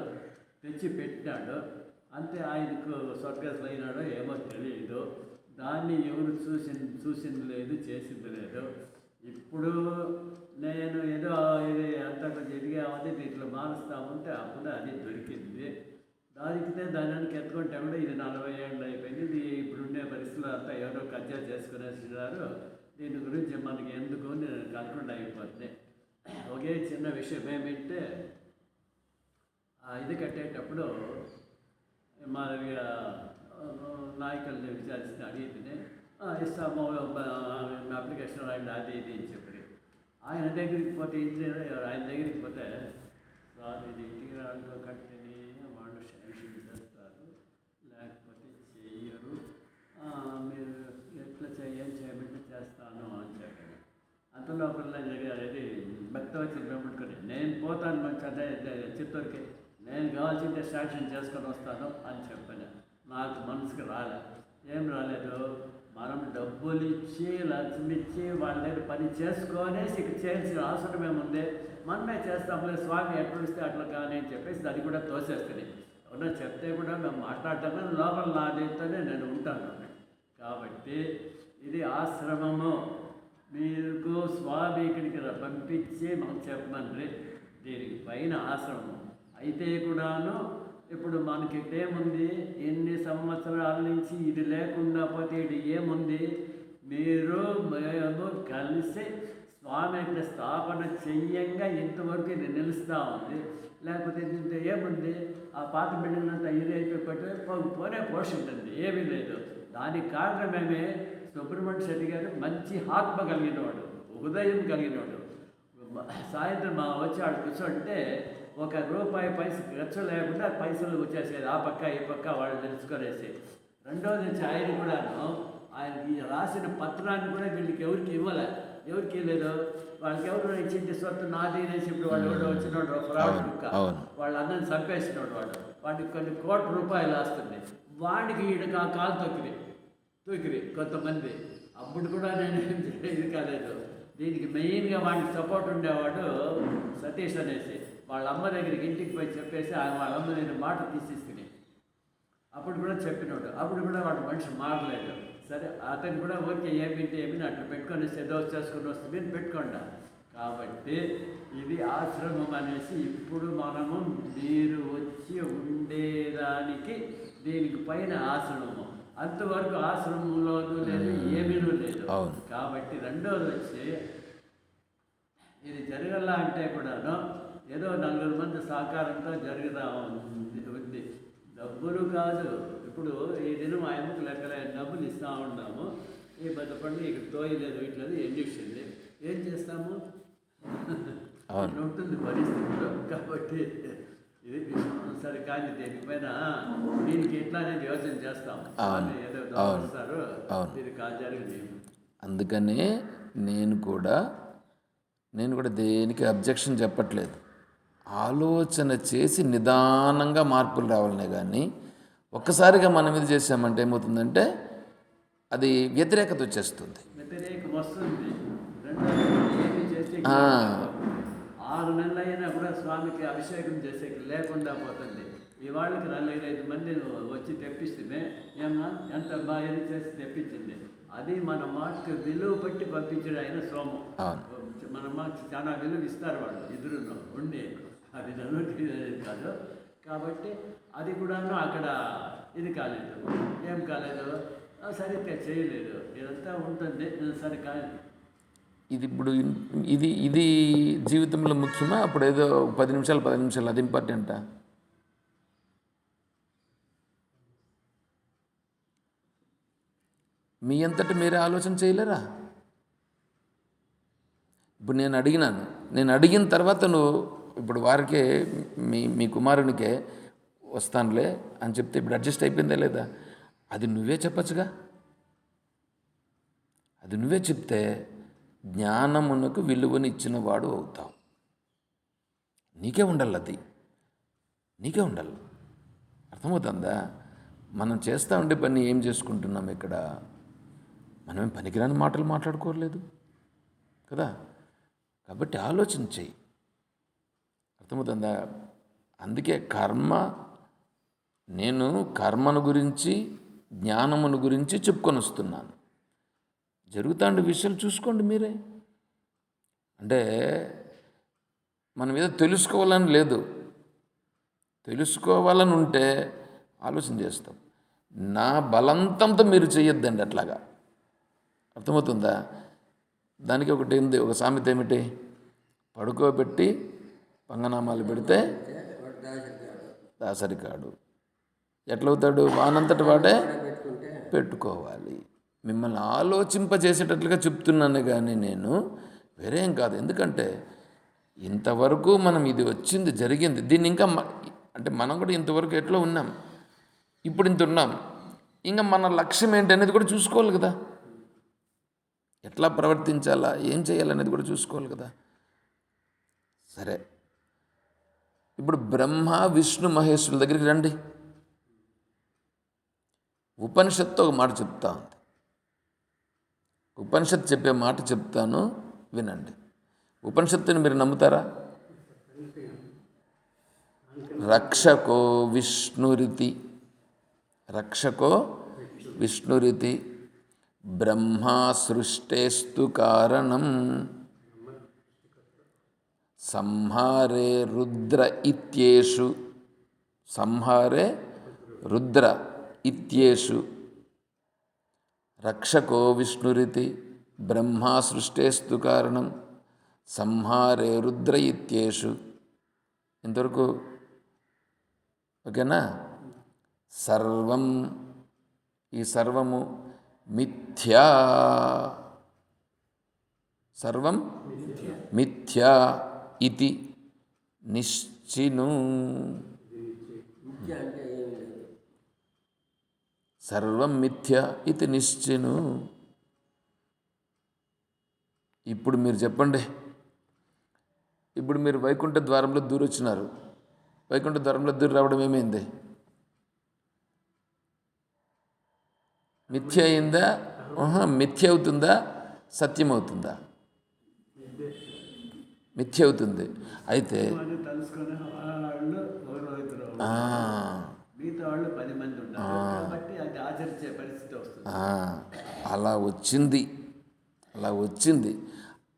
తెచ్చి పెట్టినాడు. అంతే. ఆయనకు స్వర్గస్థులు అయినాడో ఏమో తెలియదు. దాన్ని ఎవరు చూసింది లేదు, చేసింది లేదు. ఇప్పుడు నేను ఏదో ఇది అంతా కొంచెం ఎదిగామని దీంట్లో మారుస్తూ ఉంటే అప్పుడు అది దొరికింది. దానికి ఎత్తుకుంటే కూడా ఇది 40 ఏళ్ళు అయిపోయింది. ఇది ఇప్పుడుండే పరిస్థితులు అంతా ఎవరో కబ్జా చేసుకునేసినారు. దీని గురించి మనకి ఎందుకు నేను కనుక్కుండా అయిపోతుంది. ఒకే చిన్న విషయం ఏమంటే, ఇది కట్టేటప్పుడు మా నాయకుల్ని విచారించి అడిగితేనే ఇస్తాము అప్లికేషన్ రాయండి అది ఇది అని చెప్పి ఆయన దగ్గరికి పోతే ఇంజనీర్ ఆయన దగ్గరికి పోతే సార్ ఇది ఇంటికి రాంట్లో కట్టని వాళ్ళు శాంక్షన్ చేస్తారు, లేకపోతే చెయ్యరు, మీరు ఎట్లా ఏం చేయమంటే చేస్తాను అని చెప్పాను. అంతలోపల అది భక్త వచ్చి పెట్టుకుని నేను పోతాను మంచి అదే చిత్తూరుకి, నేను కావాల్సిందే శాంక్షన్ చేసుకొని వస్తాను అని చెప్పాను. నాకు మనసుకు ఏం రాలేదు. మనం డబ్బులు ఇచ్చి లక్ష్మి ఇచ్చి వాళ్ళ దగ్గర పని చేసుకొనేసి ఇక్కడ చేయాల్సిన అవసరం ఏముంది, మనమే చేస్తాంలే స్వామి ఎట్లా ఇస్తే అట్లా కానీ అని చెప్పేసి దాన్ని కూడా తోసేస్తుంది. ఎవరన్నా చెప్తే కూడా మేము మాట్లాడతామే, లోపల నా దీంతోనే నేను ఉంటాను. కాబట్టి ఇది ఆశ్రమము. మీకు స్వామి ఇక్కడికి పంపించి మనం చెప్పమని దీనికి పైన ఆశ్రమం అయితే కూడాను ఇప్పుడు మనకి ఏముంది, ఎన్ని సంవత్సరాల నుంచి ఇది లేకుండా పోతే ఇది ఏముంది, మీరు మేము కలిసి స్వామి యొక్క స్థాపన చెయ్యంగా ఇంతవరకు ఇది నిలుస్తూ ఉంది. లేకపోతే దీంతో ఏముంది, ఆ పాత బిల్డింగ్ అంతా ఇది అయిపోయి పోనే పోషించింది, ఏమీ లేదు. దానికి కారణమేమే సుబ్రహ్మణ్య శెట్టి గారు మంచి ఆత్మ కలిగినవాడు, హృదయం కలిగినవాడు. సాయంత్రం వచ్చి ఆడు కూర్చోంటే ₹1 పైసలు ఖర్చు లేకుండా పైసలు వచ్చేసేది, ఆ పక్క ఈ పక్క వాళ్ళు తెలుసుకొనేసి. రెండోది వచ్చి ఆయన కూడాను ఆయనకి రాసిన పత్రాన్ని కూడా వీళ్ళకి ఎవరికి ఎవరికి లేదు. వాళ్ళకి ఎవరు ఇచ్చింది సొత్తు నాది అనేసి ఇప్పుడు వాళ్ళు ఎవడో వచ్చినోడు ఫ్రాడ్ కుక్క, వాళ్ళ అన్నని చంపేసినోడు, వాడికి కొన్ని ₹1,00,00,000 వస్తుంది. వాడికి ఈడకి ఆ కాలు తొక్కిరి కొంతమంది. అప్పుడు కూడా నేను ఇది కాలేదు. దీనికి మెయిన్గా వాడికి సపోర్ట్ ఉండేవాడు సతీష్ అనేసి. వాళ్ళ అమ్మ దగ్గరికి ఇంటికి పోయి చెప్పేసి వాళ్ళ అమ్మ నేను మాట తీసేసుకుని అప్పుడు కూడా చెప్పినాడు. అప్పుడు కూడా వాడు మనిషి మారలేదు. సరే అతను కూడా ఓకే ఏమిటి అట్లా పెట్టుకొని ఏదో చేసుకుని వస్తుంది పెట్టుకోండి. కాబట్టి ఇది ఆశ్రమం అనేసి ఇప్పుడు మనము మీరు వచ్చి ఉండేదానికి దీనికి పైన ఆశ్రమము. అంతవరకు ఆశ్రమంలోనూ లేదు, ఏమీనూ లేదు. కాబట్టి రెండోది వచ్చి ఇది జరగాల అంటే కూడాను ఏదో 4 మంది సహకారంతో జరుగుతూ ఉంది. డబ్బులు కాదు, ఇప్పుడు ఈ దినం ఆ ఎముక లెక్కలైన డబ్బులు ఇస్తూ ఉన్నాము, ఈ పెద్ద పండు ఇక్కడ తోయలేదు, ఇట్లేదు ఎండిక్షన్ది, ఏం చేస్తాము? అవును. ఉంటుంది పరిస్థితులు. కాబట్టి ఇది సరే, కానీ దేనిపైన దీనికి ఎట్లా అనేది యోచన చేస్తాం. ఏదో వస్తారు, ఇది కాదు జరిగింది. అందుకనే నేను కూడా దేనికి అబ్జెక్షన్ చెప్పట్లేదు. ఆలోచన చేసి నిదానంగా మార్పులు రావాలనే కానీ ఒక్కసారిగా మనం ఇది చేసామంటే ఏమవుతుందంటే అది వ్యతిరేకత వచ్చేస్తుంది. వ్యతిరేకం వస్తుంది. ఏమి చేసే 6 నెలలు అయినా కూడా స్వామికి అభిషేకం చేసే లేకుండా పోతుంది. ఇవాళకి 4-5 మంది వచ్చి తెప్పిస్తే ఏమన్నా ఎంత బాగా చేసి తెప్పించింది. అది మన మాటకు విలువ పట్టి పంపించడం అయిన సోమం. మన మాట చాలా విలువ ఇస్తారు వాళ్ళు ఎదురు ఉండి, అది నన్ను కాదు. కాబట్టి అది కూడాను అక్కడ ఇది కాలేదు, ఏం కాలేదు, సరిగ్గా చేయలేదు, ఇదంతా ఉంటుంది. సరే కాదు, ఇది ఇప్పుడు ఇది జీవితంలో ముఖ్యమా? అప్పుడు ఏదో 10 నిమిషాలు అది ఇంపార్టెంటా? మీ అంతటి మీరే ఆలోచన చేయలేరా? ఇప్పుడు నేను అడిగిన తర్వాత నువ్వు ఇప్పుడు వారికే మీ కుమారునికే వస్తానులే అని చెప్తే ఇప్పుడు అడ్జస్ట్ అయిపోయిందా లేదా? అది నువ్వే చెప్పచ్చుగా. అది నువ్వే చెప్తే జ్ఞానమునకు విలువని ఇచ్చిన వాడు అవుతావు. నీకే ఉండాలి, అది నీకే ఉండాలి. అర్థమవుతుందా? మనం చేస్తూ ఉండే పని ఏం చేసుకుంటున్నాం ఇక్కడ? మనమేం పనికిరాని మాటలు మాట్లాడుకోలేదు కదా. కాబట్టి ఆలోచన చెయ్యి. అర్థమవుతుందా? అందుకే నేను కర్మను గురించి జ్ఞానమును గురించి చెప్పుకొని వస్తున్నాను. జరుగుతాండే విషయాలు చూసుకోండి మీరే. అంటే మనం ఏదో తెలుసుకోవాలని లేదు, తెలుసుకోవాలని ఉంటే ఆలోచన చేస్తాం. నా బలంతంతో మీరు చేయొద్దండి అట్లాగా. అర్థమవుతుందా? దానికి ఒకటి ఏంది, ఒక సామెత ఏమిటి? పడుకోబెట్టి పంగనామాలు పెడితే దాసరికాడు ఎట్లవుతాడు? వానంతటి వాడే పెట్టుకోవాలి. మిమ్మల్ని ఆలోచింపజేసేటట్లుగా చెప్తున్నాను కానీ నేను వేరేం కాదు. ఎందుకంటే ఇంతవరకు మనం ఇది వచ్చింది, జరిగింది, దీన్ని ఇంకా అంటే మనం కూడా ఇంతవరకు ఎట్లా ఉన్నాం, ఇప్పుడు ఇంత ఉన్నాం, ఇంకా మన లక్ష్యం ఏంటి అనేది కూడా చూసుకోవాలి కదా. ఎట్లా ప్రవర్తించాలా, ఏం చేయాలనేది కూడా చూసుకోవాలి కదా. సరే, ఇప్పుడు బ్రహ్మ విష్ణు మహేశ్వరుల దగ్గరికి రండి. ఉపనిషత్తు ఒక మాట చెప్తా ఉంది. ఉపనిషత్తు చెప్పే మాట చెప్తాను, వినండి. ఉపనిషత్తుని మీరు నమ్ముతారా? రక్షకో విష్ణురితి బ్రహ్మా సృష్టేస్తు కారణం సంహారే రుద్ర ఇత్యేషు రక్షకో విష్ణురితి బ్రహ్మా సృష్టేస్తు కారణం సంహారే రుద్ర ఇత్యేషు. ఇంతవరకు ఓకేనా? ఈ సర్వము మిథ్యా, సర్వం మిథ్యా ఇతి నిశ్చిను. సర్వం మిథ్యా ఇది నిశ్చిను. ఇప్పుడు మీరు చెప్పండి. ఇప్పుడు మీరు వైకుంఠ ద్వారంలో దూరొచ్చినారు. వైకుంఠ ద్వారంలో దూరం రావడం ఏమైంది? మిథ్య అయిందా? మిథ్య అవుతుందా? సత్యం అవుతుందా? మిథ్య అవుతుంది. అయితే అలా వచ్చింది.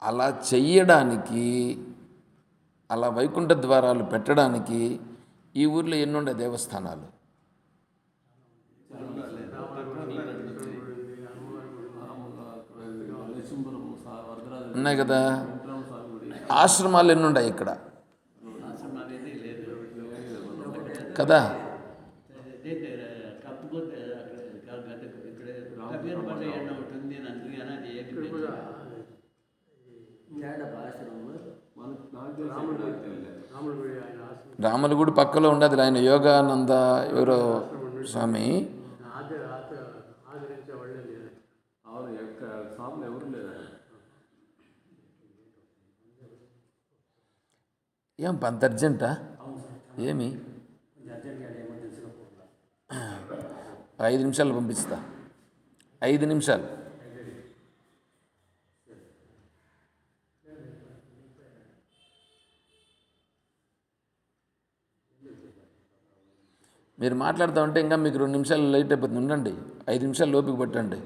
అలా చెయ్యడానికి, అలా వైకుంఠ ద్వారాలు పెట్టడానికి ఈ ఊర్లో ఎన్నుండే దేవస్థానాలు ఉన్నాయి కదా. ఆశ్రమాలు ఎన్నుంటాయి ఇక్కడ? కదా. కప్పుకోతే అక్కడ ఇక్కడ కబీర్ పల్లి ఎండ ఉంటుంది అందుకని అది ఏమి ఇక్కడ కూడా ఏడ ఆశ్రమం రాముడు గుడి ఆయన ఆశ్రమం రాములగుడి పక్కలో ఉండదు ఆయన యోగానంద ఎవరో స్వామి. ఆదరించే వాళ్ళే లేదు. అవును, ఎక్కడ స్వాములు ఎవరు లేదా? ఏం అంత అర్జెంటా? ఏమి 5 నిమిషాలు పంపిస్తా, 5 నిమిషాలు. మీరు మాట్లాడుతూ ఉంటే ఇంకా మీకు 2 నిమిషాలు లేట్ అయిపోతుంది. ఉండండి, 5 నిమిషాలు లోపుకి పట్టండి.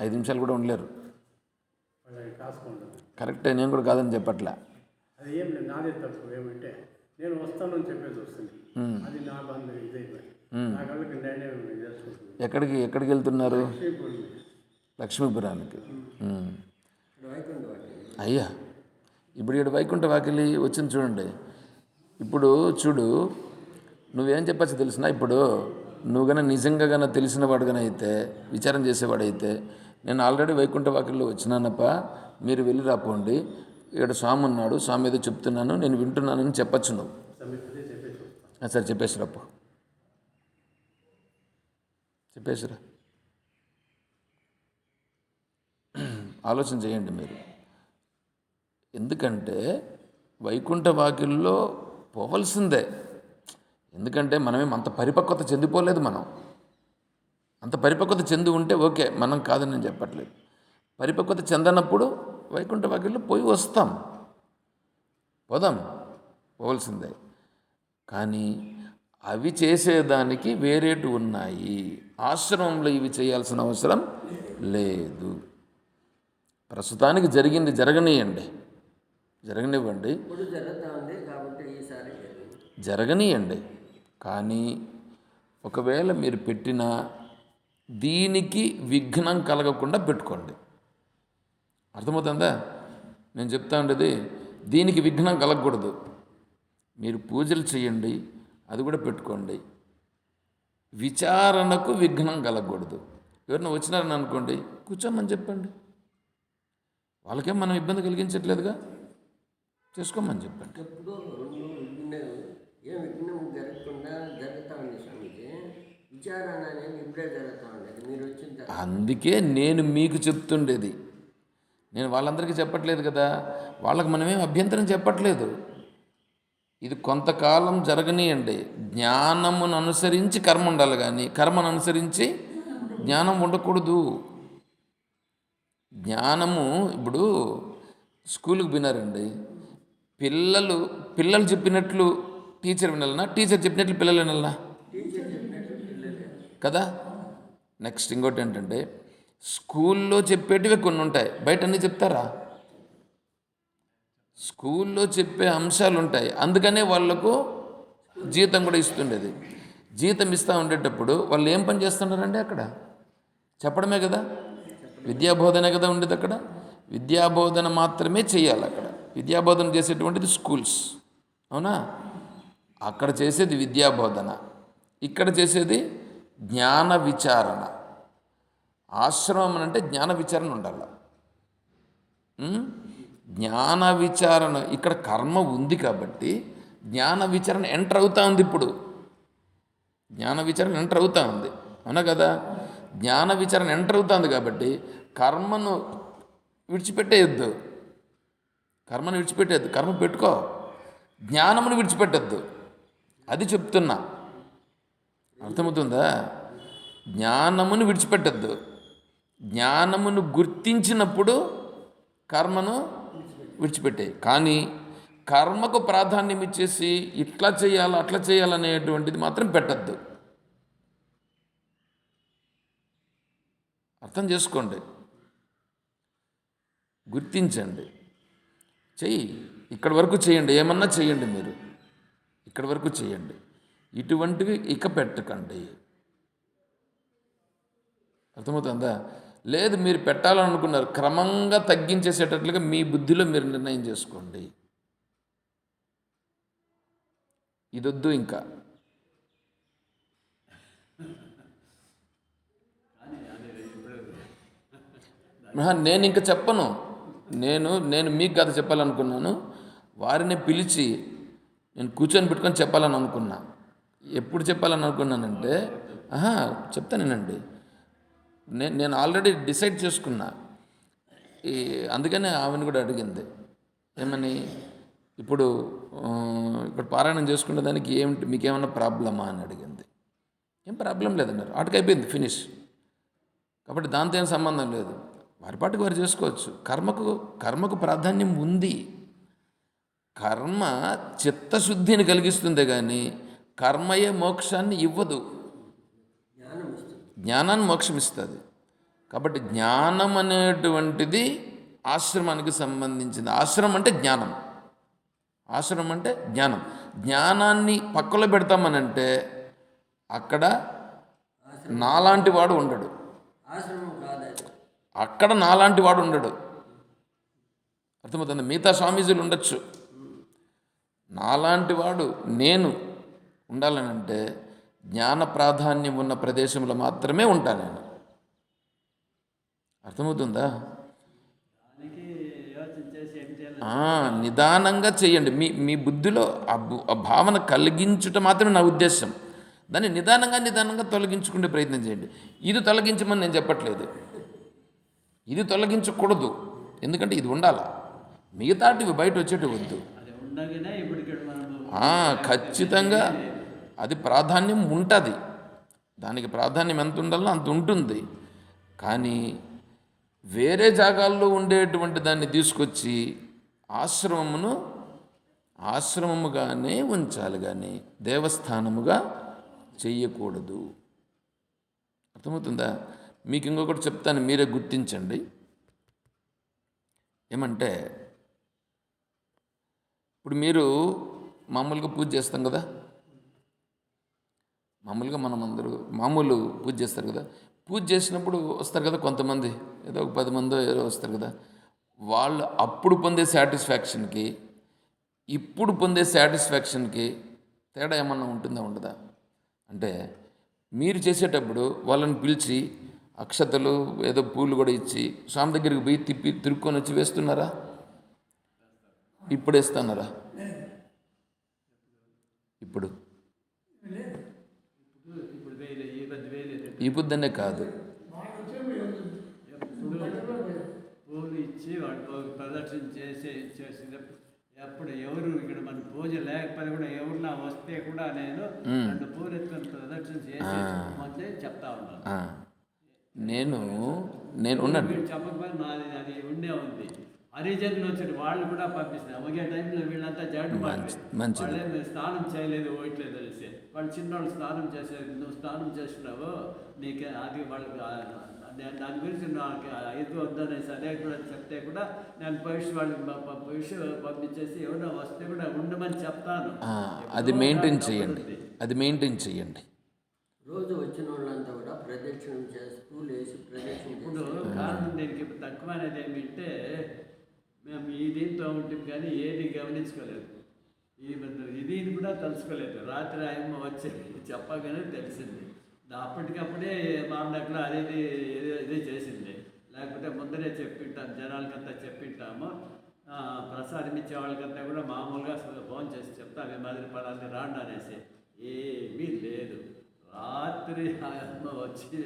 ఐదు నిమిషాలు కూడా ఉండలేరు. వాళ్ళని కాసుకుంటాను. కరెక్టే, నేను కూడా కాదని చెప్పట్లే. అది ఏం లేదు, నాదే తప్పు. ఏమంటే నేను వస్తానని చెప్పేసి వస్తుంది, అది నా బంధు ఇదైపోయి నా కళ్ళకి నేనే చేసుకుంటున్నాను. ఎక్కడికి వెళ్తున్నారు? శ్రీపురం. లక్ష్మీపురానికి. వైకుంఠ వాటి అయ్యా, ఇప్పుడు ఇక్కడ వైకుంఠ వాకిలి వచ్చింది చూడండి. ఇప్పుడు చూడు, నువ్వేం చెప్పచ్చు తెలిసినా, ఇప్పుడు నువ్వు గన నిజంగా గన తెలిసిన వాడుగానే అయితే, విచారం చేసేవాడైతే, నేను ఆల్రెడీ వైకుంఠ వాకిల్లో వచ్చినానప్ప, మీరు వెళ్ళి రాపోండి, ఇక్కడ స్వామి ఉన్నాడు, స్వామి ఏదో చెప్తున్నాను, నేను వింటున్నానని చెప్పచ్చు నువ్వు. సరే చెప్పేసిరాప్పు, చెప్పేసిరా. ఆలోచన చేయండి మీరు. ఎందుకంటే వైకుంఠ వాకిల్లో పోవలసిందే. ఎందుకంటే మనమేం అంత పరిపక్వత చెందిపోలేదు. మనం అంత పరిపక్వత చెంది ఉంటే ఓకే, మనం కాదని నేను చెప్పట్లేదు. పరిపక్వత చెందనప్పుడు వైకుంఠ వాకిల్లో పోయి వస్తాం, పోదాం, పోవలసిందే. కానీ అవి చేసేదానికి వేరేటు ఉన్నాయి. ఆశ్రమంలో ఇవి చేయాల్సిన అవసరం లేదు. ప్రస్తుతానికి జరిగింది జరగనివ్వండి, ఇప్పుడు జరుగుతూ ఉంది కాబట్టి ఈసారి జరగనీయండి. కానీ ఒకవేళ మీరు పెట్టిన దీనికి విఘ్నం కలగకుండా పెట్టుకోండి. అర్థమవుతుందా? నేను చెప్తా ఉండేది, దీనికి విఘ్నం కలగకూడదు. మీరు పూజలు చేయండి, అది కూడా పెట్టుకోండి. విచారణకు విఘ్నం కలగకూడదు. ఎవరైనా వచ్చినారని అనుకోండి, కూర్చోమని చెప్పండి. వాళ్ళకేం మనం ఇబ్బంది కలిగించట్లేదుగా, చేసుకోమని చెప్పండి. ఎప్పుడు ఏం విఘ్నం జరగకుండా జరుగుతూ ఉంది స్వామికి. విచారణ అనేది ఇప్పుడే జరుగుతూ ఉండేది, మీరు వచ్చిన తర్వాత. అందుకే నేను మీకు చెప్తుండేది. నేను వాళ్ళందరికీ చెప్పట్లేదు కదా, వాళ్ళకి మనమేం అభ్యంతరం చెప్పట్లేదు. ఇది కొంతకాలం జరగనీయండి. జ్ఞానమును అనుసరించి కర్మ ఉండాలి, కానీ కర్మను అనుసరించి జ్ఞానం ఉండకూడదు. జ్ఞానము, ఇప్పుడు స్కూల్కి వినారండి, పిల్లలు చెప్పినట్లు టీచర్ వినాలనా, టీచర్ చెప్పినట్లు పిల్లలు వినాలనా? కదా. నెక్స్ట్ ఇంకోటి ఏంటంటే, స్కూల్లో చెప్పేటివి కొన్ని ఉంటాయి, బయట అన్నీ చెప్తారా? స్కూల్లో చెప్పే అంశాలు ఉంటాయి, అందుకనే వాళ్లకు జీతం కూడా ఇస్తుండేది. జీతం ఇస్తూ ఉండేటప్పుడు వాళ్ళు ఏం పని చేస్తున్నారండి? అక్కడ చెప్పడమే కదా, విద్యాబోధనే కదా ఉండేది. అక్కడ విద్యాబోధన మాత్రమే చేయాలి. అక్కడ విద్యాబోధన చేసేటువంటిది స్కూల్స్, అవునా? అక్కడ చేసేది విద్యాబోధన, ఇక్కడ చేసేది జ్ఞాన విచారణ. ఆశ్రమం అంటే జ్ఞాన విచారణ ఉండాలి. జ్ఞాన విచారణ, ఇక్కడ కర్మ ఉంది కాబట్టి జ్ఞాన విచారణ ఎంటర్ అవుతా ఉంది. ఇప్పుడు జ్ఞాన విచారణ ఎంటర్ అవుతా ఉంది, అవునా కదా? జ్ఞాన విచారణ ఎంటర్ అవుతుంది కాబట్టి కర్మను విడిచిపెట్టేయద్దు. కర్మ పెట్టుకో, జ్ఞానమును విడిచిపెట్టద్దు. అది చెప్తున్నా, అర్థమవుతుందా? జ్ఞానమును విడిచిపెట్టద్దు. జ్ఞానమును గుర్తించినప్పుడు కర్మను విడిచిపెట్టే. కానీ కర్మకు ప్రాధాన్యం ఇచ్చేసి ఇట్లా చేయాలి అట్లా చేయాలనేటువంటిది మాత్రం పెట్టద్దు. అర్థం చేసుకోండి, గుర్తించండి, చెయ్యి. ఇక్కడి వరకు చేయండి, ఏమన్నా చేయండి, మీరు ఇక్కడి వరకు చేయండి. ఇటువంటివి ఇక పెట్టకండి. అర్థమవుతుందా? లేదు మీరు పెట్టాలనుకున్నారు, క్రమంగా తగ్గించేసేటట్లుగా మీ బుద్ధిలో మీరు నిర్ణయం చేసుకోండి. ఇదొద్దు ఇంకా. నేను ఇంకా చెప్పను. నేను మీకు కథ చెప్పాలనుకున్నాను. వారిని పిలిచి నేను కూర్చొని పెట్టుకొని చెప్పాలని అనుకున్నా. ఎప్పుడు చెప్పాలని అనుకున్నానంటే చెప్తానేనండి. నేను ఆల్రెడీ డిసైడ్ చేసుకున్నా. అందుకనే ఆమెను కూడా అడిగింది ఏమని, ఇప్పుడు పారాయణం చేసుకునే దానికి ఏమిటి, మీకేమన్నా ప్రాబ్లమా అని అడిగింది. ఏం ప్రాబ్లం లేదన్నారు. ఆటకి అయిపోయింది, ఫినిష్. కాబట్టి దాంతో ఏం సంబంధం లేదు, వారి పాటికి వారు చేసుకోవచ్చు. కర్మకు ప్రాధాన్యం ఉంది. కర్మ చిత్తశుద్ధిని కలిగిస్తుంది కానీ కర్మయే మోక్షాన్ని ఇవ్వదు. జ్ఞానాన్ని మోక్షం ఇస్తుంది. కాబట్టి జ్ఞానం అనేటువంటిది ఆశ్రమానికి సంబంధించింది. ఆశ్రమం అంటే జ్ఞానం. ఆశ్రమం అంటే జ్ఞానం. జ్ఞానాన్ని పక్కలో పెడతామనంటే అక్కడ నాలాంటి వాడు ఉండడు. అక్కడ నాలాంటి వాడు ఉండడు. అర్థమవుతుంది? మిగతా స్వామీజీలు ఉండొచ్చు, నాలాంటి వాడు నేను ఉండాలనంటే జ్ఞాన ప్రాధాన్యం ఉన్న ప్రదేశంలో మాత్రమే ఉంటాను నేను. అర్థమవుతుందా? నిదానంగా చేయండి. మీ బుద్ధిలో ఆ భావన కలిగించుట మాత్రమే నా ఉద్దేశం. దాన్ని నిదానంగా తొలగించుకునే ప్రయత్నం చేయండి. ఇది తొలగించమని నేను చెప్పట్లేదు, ఇది తొలగించకూడదు. ఎందుకంటే ఇది ఉండాలి, మిగతాటివి బయట వచ్చేటి వద్దు. ఖచ్చితంగా అది ప్రాధాన్యం ఉంటుంది. దానికి ప్రాధాన్యం ఎంత ఉండాలో అంత ఉంటుంది. కానీ వేరే జాగాల్లో ఉండేటువంటి దాన్ని తీసుకొచ్చి ఆశ్రమముగానే ఉంచాలి కానీ దేవస్థానముగా చెయ్యకూడదు. అర్థమవుతుందా? మీకు ఇంకొకటి చెప్తాను, మీరే గుర్తించండి. ఏమంటే ఇప్పుడు మీరు మామూలుగా పూజ చేస్తాం కదా, మామూలుగా మనం అందరూ మామూలు పూజ చేస్తారు కదా. పూజ చేసినప్పుడు వస్తారు కదా కొంతమంది, ఏదో ఒక 10 మందో ఏదో వస్తారు కదా. వాళ్ళు అప్పుడు పొందే సాటిస్ఫాక్షన్కి ఇప్పుడు పొందే సాటిస్ఫాక్షన్కి తేడా ఏమన్నా ఉంటుందా ఉండదా? అంటే మీరు చేసేటప్పుడు వాళ్ళని పిలిచి అక్షతలు ఏదో పూలు కూడా ఇచ్చి స్వామి దగ్గరికి పోయి తిరుక్కొని వచ్చి వేస్తున్నారా? ఇప్పుడు వేస్తున్నారా? ఇప్పుడు ఈ బుద్ధనే కాదు, పూలు ఇచ్చి వాడు ప్రదర్శన చేసేటప్పుడు ఎప్పుడు ఎవరు ఇక్కడ మన పూజ లేకపోతే కూడా ఎవరన్నా వస్తే కూడా నేను 2 పూలు ఎత్తుకొని ప్రదర్శన చేసి చెప్తా ఉన్నాను. నేను ఉన్నాను. చెప్పకపోతే నాది అది ఉండే ఉంది. హరిజనులు వచ్చాడు, వాళ్ళు కూడా పంపిస్తున్నారు. ఒకే టైంలో వీళ్ళంతా జడ్డు వాళ్ళే స్నానం చేయలేదు, పోయట్లేదు అనేసి. వాళ్ళు చిన్నవాళ్ళు స్నానం చేసేది, నువ్వు స్నానం చేసినావు నీకే అది వాళ్ళకి దాని గురించి నాకు ఇది వద్దనేసి అదే కూడా చెప్తే కూడా నేను పొజిషన్ పంపించేసి ఎవరో వస్తే కూడా ఉండమని చెప్తాను. అది మెయింటైన్ చేయండి. రోజు వచ్చిన వాళ్ళంతా కూడా ప్రదక్షిణం చేస్తూ లేచి ప్రదక్షిణ. ఇప్పుడు కారణం దీనికి తక్కువ అనేది ఏమిటంటే మేము ఈ దీంతో ఉంటుంది కానీ ఏది గమనించుకోలేదు, ఇది కూడా తెలుసుకోలేదు. రాత్రి ఆయమ్మ వచ్చి చెప్పగానే తెలిసింది. అప్పటికప్పుడే మామూలు అనేది ఇదే చేసింది. లేకపోతే ముందరే చెప్పింటాం, జనాలకంతా చెప్పింటాము. ప్రసాదం ఇచ్చే వాళ్ళకంతా కూడా మామూలుగా ఫోన్ చేసి చెప్తాం, ఈ మాదిరి పలాన్ని రాండి అనేసి. ఏమీ లేదు. రాత్రి ఆయమ్మ వచ్చి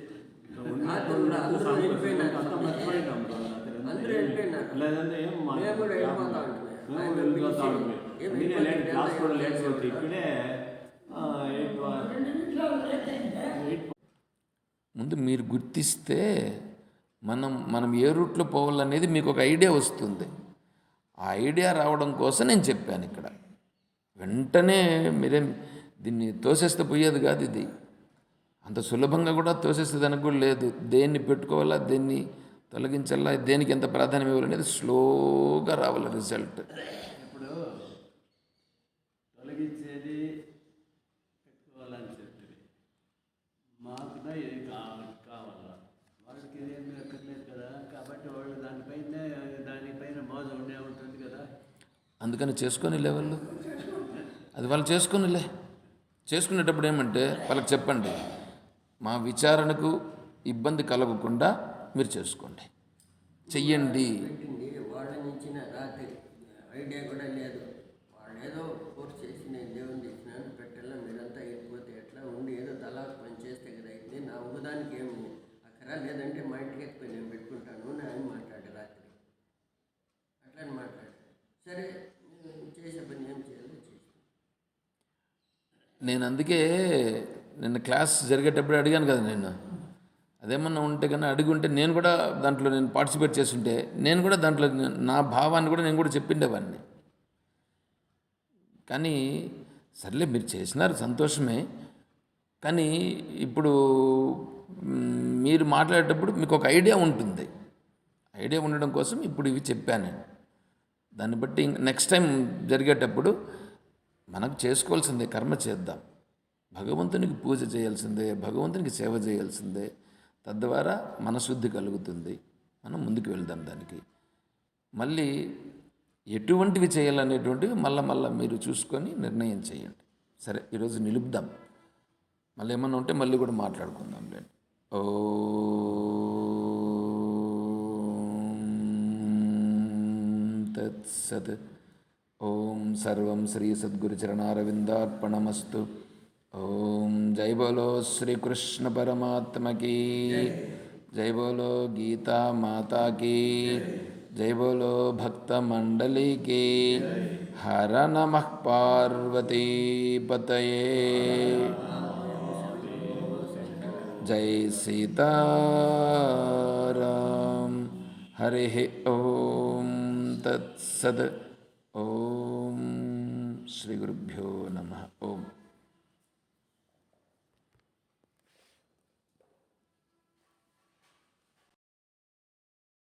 ముందు మీరు గుర్తిస్తే మనం ఏ రూట్లో పోవాలనేది మీకు ఒక ఐడియా వస్తుంది. ఆ ఐడియా రావడం కోసం నేను చెప్పాను. ఇక్కడ వెంటనే మీరేం దీన్ని తోసేస్తే పోయేది కాదు. ఇది అంత సులభంగా కూడా తోసేసేదానికి కూడా లేదు. దేన్ని పెట్టుకోవాలా, దేన్ని తొలగించాలా, దేనికి ఎంత ప్రాధాన్యం ఇవ్వాలనేది స్లోగా రావాలి రిజల్ట్. ఇప్పుడు తొలగించేది పెట్టుకోవాలని చెప్తుంది, మాకు కావాలా వాళ్ళకి ఏమి అందుకని చేసుకొనిలే వాళ్ళు, అది వాళ్ళు చేసుకొనిలే. చేసుకునేటప్పుడు ఏమంటే వాళ్ళకి చెప్పండి, మా విచారణకు ఇబ్బంది కలగకుండా మీరు చేసుకోండి, చెయ్యండి. పెట్టింది వాళ్ళని ఇచ్చిన రాత్రి ఐడియా కూడా లేదు. వాళ్ళు ఏదో కోర్స్ చేసి నేను దేవుని తెచ్చినాను పెట్టాల, మీరంతా వెళ్ళిపోతే ఎట్లా ఉండి ఏదో తలా పని చేస్తే కదా అయితే నా ఒకదానికి ఏమి అక్కడ లేదంటే మా ఇంటికి ఎత్తుకొని నేను పెట్టుకుంటాను అని మాట్లాడే రాత్రి. అట్లని మాట్లాడాడు. సరే చేసే పని ఏం చేయాలో చేసి నేను అందుకే నిన్న క్లాస్ జరిగేటప్పుడు అడిగాను కదా, నేను అదేమన్నా ఉంటే కన్నా అడిగి ఉంటే నేను కూడా దాంట్లో నేను పార్టిసిపేట్ చేస్తుంటే నేను కూడా దాంట్లో నా భావాన్ని కూడా నేను కూడా చెప్పిండేవాడిని. కానీ సర్లే మీరు చేసినారు సంతోషమే, కానీ ఇప్పుడు మీరు మాట్లాడేటప్పుడు మీకు ఒక ఐడియా ఉంటుంది. ఐడియా ఉండడం కోసం ఇప్పుడు ఇవి చెప్పాను నేను. దాన్ని బట్టి నెక్స్ట్ టైం జరిగేటప్పుడు మనకు చేసుకోవాల్సిందే, కర్మ చేద్దాం, భగవంతునికి పూజ చేయాల్సిందే, భగవంతునికి సేవ చేయాల్సిందే. తద్వారా మనశుద్ధి కలుగుతుంది, మనం ముందుకు వెళ్దాం. దానికి మళ్ళీ ఎటువంటివి చేయాలనేటువంటివి మళ్ళా మీరు చూసుకొని నిర్ణయం చేయండి. సరే, ఈరోజు నిలుపుదాం, మళ్ళీ ఏమన్నా ఉంటే మళ్ళీ కూడా మాట్లాడుకుందాం లేండి. ఓం తత్సత్. ఓం సర్వం శ్రీ సద్గురుచరణారవిందార్పణమస్తు. ఓం జై బోలో శ్రీకృష్ణ పరమాత్మకి, జై బోలో గీతా మాతాకి, జై బోలో భక్త మండలికి. హర నమః పార్వతీపతయే. జై సీతారాం. హరి ఓం తత్సత్. ఓం శ్రీ గురుభ్యో నమః. ఓం